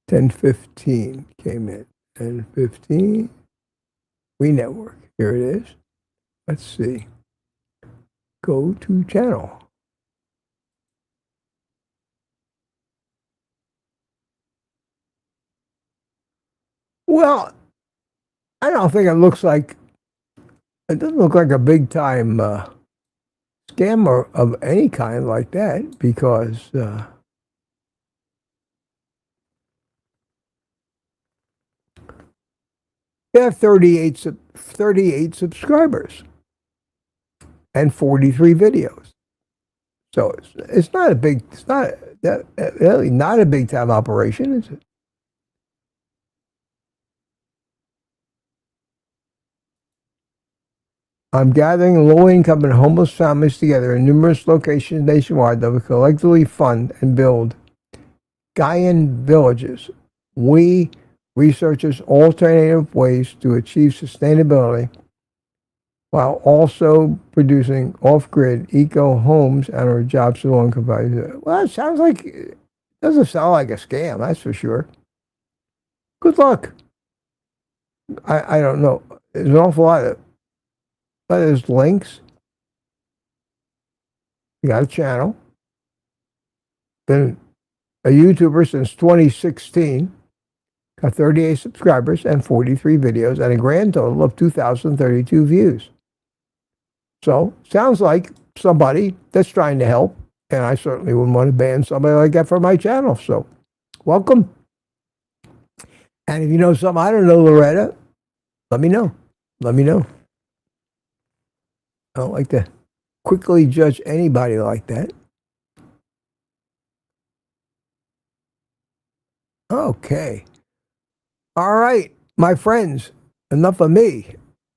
$10.15 came in. $10.15. We Network. Here it is. Let's see. Go to channel. Well, I don't think it looks like. It doesn't look like a big time scam or of any kind like that because. They have 38 subscribers and 43 videos. So it's not a big, it's not really not a big time operation, is it? I'm gathering low-income and homeless families together in numerous locations nationwide that will collectively fund and build Gaian villages. We researches alternative ways to achieve sustainability while also producing off-grid eco homes and our jobs to low-income families. Well, it sounds like it doesn't sound like a scam, that's for sure. Good luck. I don't know. There's an awful lot of there's links. You got a channel. Been a YouTuber since 2016. Got 38 subscribers and 43 videos and a grand total of 2,032 views. So, sounds like somebody that's trying to help, and I certainly wouldn't want to ban somebody like that from my channel. So, welcome. And if you know something I don't know, Loretta, let me know. Let me know. I don't like to quickly judge anybody like that. Okay. All right, my friends, enough of me.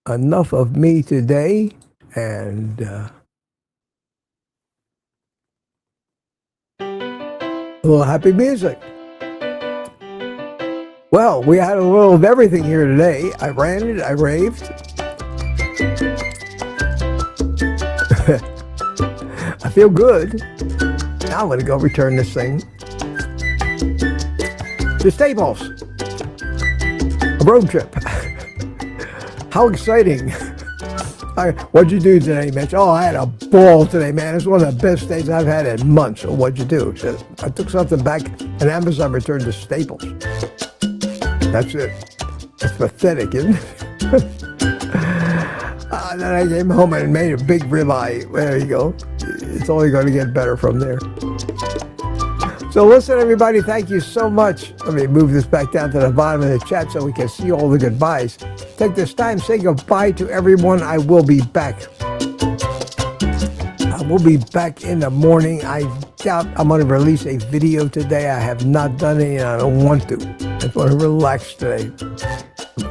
Enough of me today. And a little happy music. Well, we had a little of everything here today. I ranted, I raved. I feel good. Now I'm going to go return this thing to Staples. A road trip. How exciting. What'd you do today, Mitch? Oh, I had a ball today, man. It's one of the best days I've had in months. So what'd you do? So I took something back, and Amazon returned to Staples. That's it. That's pathetic, isn't it? Then I came home and made a big ribeye. There you go. It's only going to get better from there. So listen, everybody, thank you so much. Let me move this back down to the bottom of the chat so we can see all the goodbyes. Take this time, say goodbye to everyone. I will be back. I will be back in the morning. I doubt I'm going to release a video today. I have not done it, and I don't want to. I just want to relax today.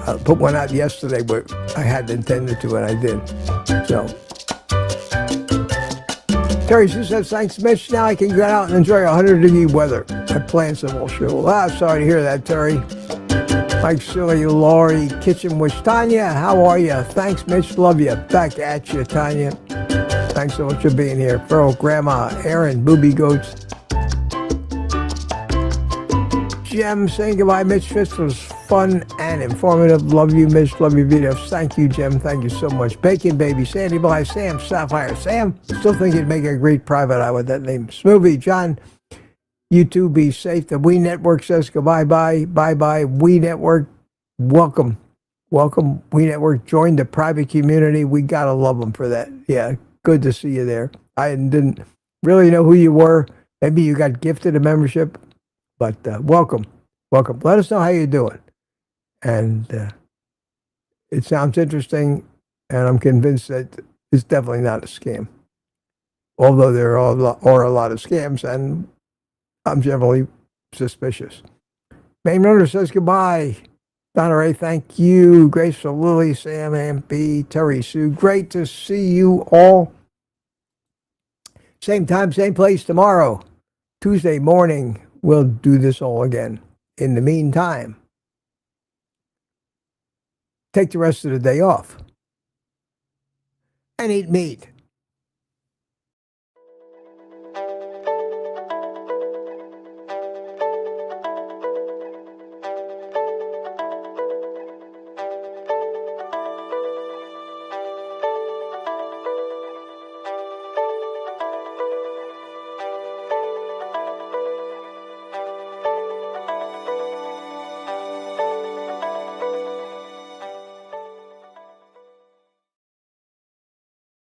I put one out yesterday, but I hadn't intended to, and I did. So, Terry Sue says, thanks, Mitch. Now I can get out and enjoy 100-degree weather. My plants are all shriveled. Sorry to hear that, Terry. Mike Silly, Laurie, Kitchen Wish. Tanya, how are you? Thanks, Mitch. Love you. Back at you, Tanya. Thanks so much for being here. Pearl, Grandma, Aaron, Booby Goats. Jem saying goodbye, Mitch. This was fun and informative. Love you, Mitch. Love your videos. Thank you, Jem. Thank you so much. Bacon Baby, Sandy Bly, Sam, Sapphire. Sam, still think you'd make a great private eye with that name. Smoothie, John. You too, be safe. The We Network says goodbye, bye, bye, bye. We Network, welcome. Welcome. We Network, join the private community. We got to love them for that. Yeah, good to see you there. I didn't really know who you were. Maybe you got gifted a membership, but welcome. Welcome. Let us know how you're doing. And it sounds interesting, and I'm convinced that it's definitely not a scam. Although there are a lot of scams, and I'm generally suspicious. Main Runner says goodbye. Donna Ray, thank you. Graceful Lily, Sam MP, Terry Sue. Great to see you all. Same time, same place tomorrow. Tuesday morning, we'll do this all again. In the meantime, take the rest of the day off and eat meat.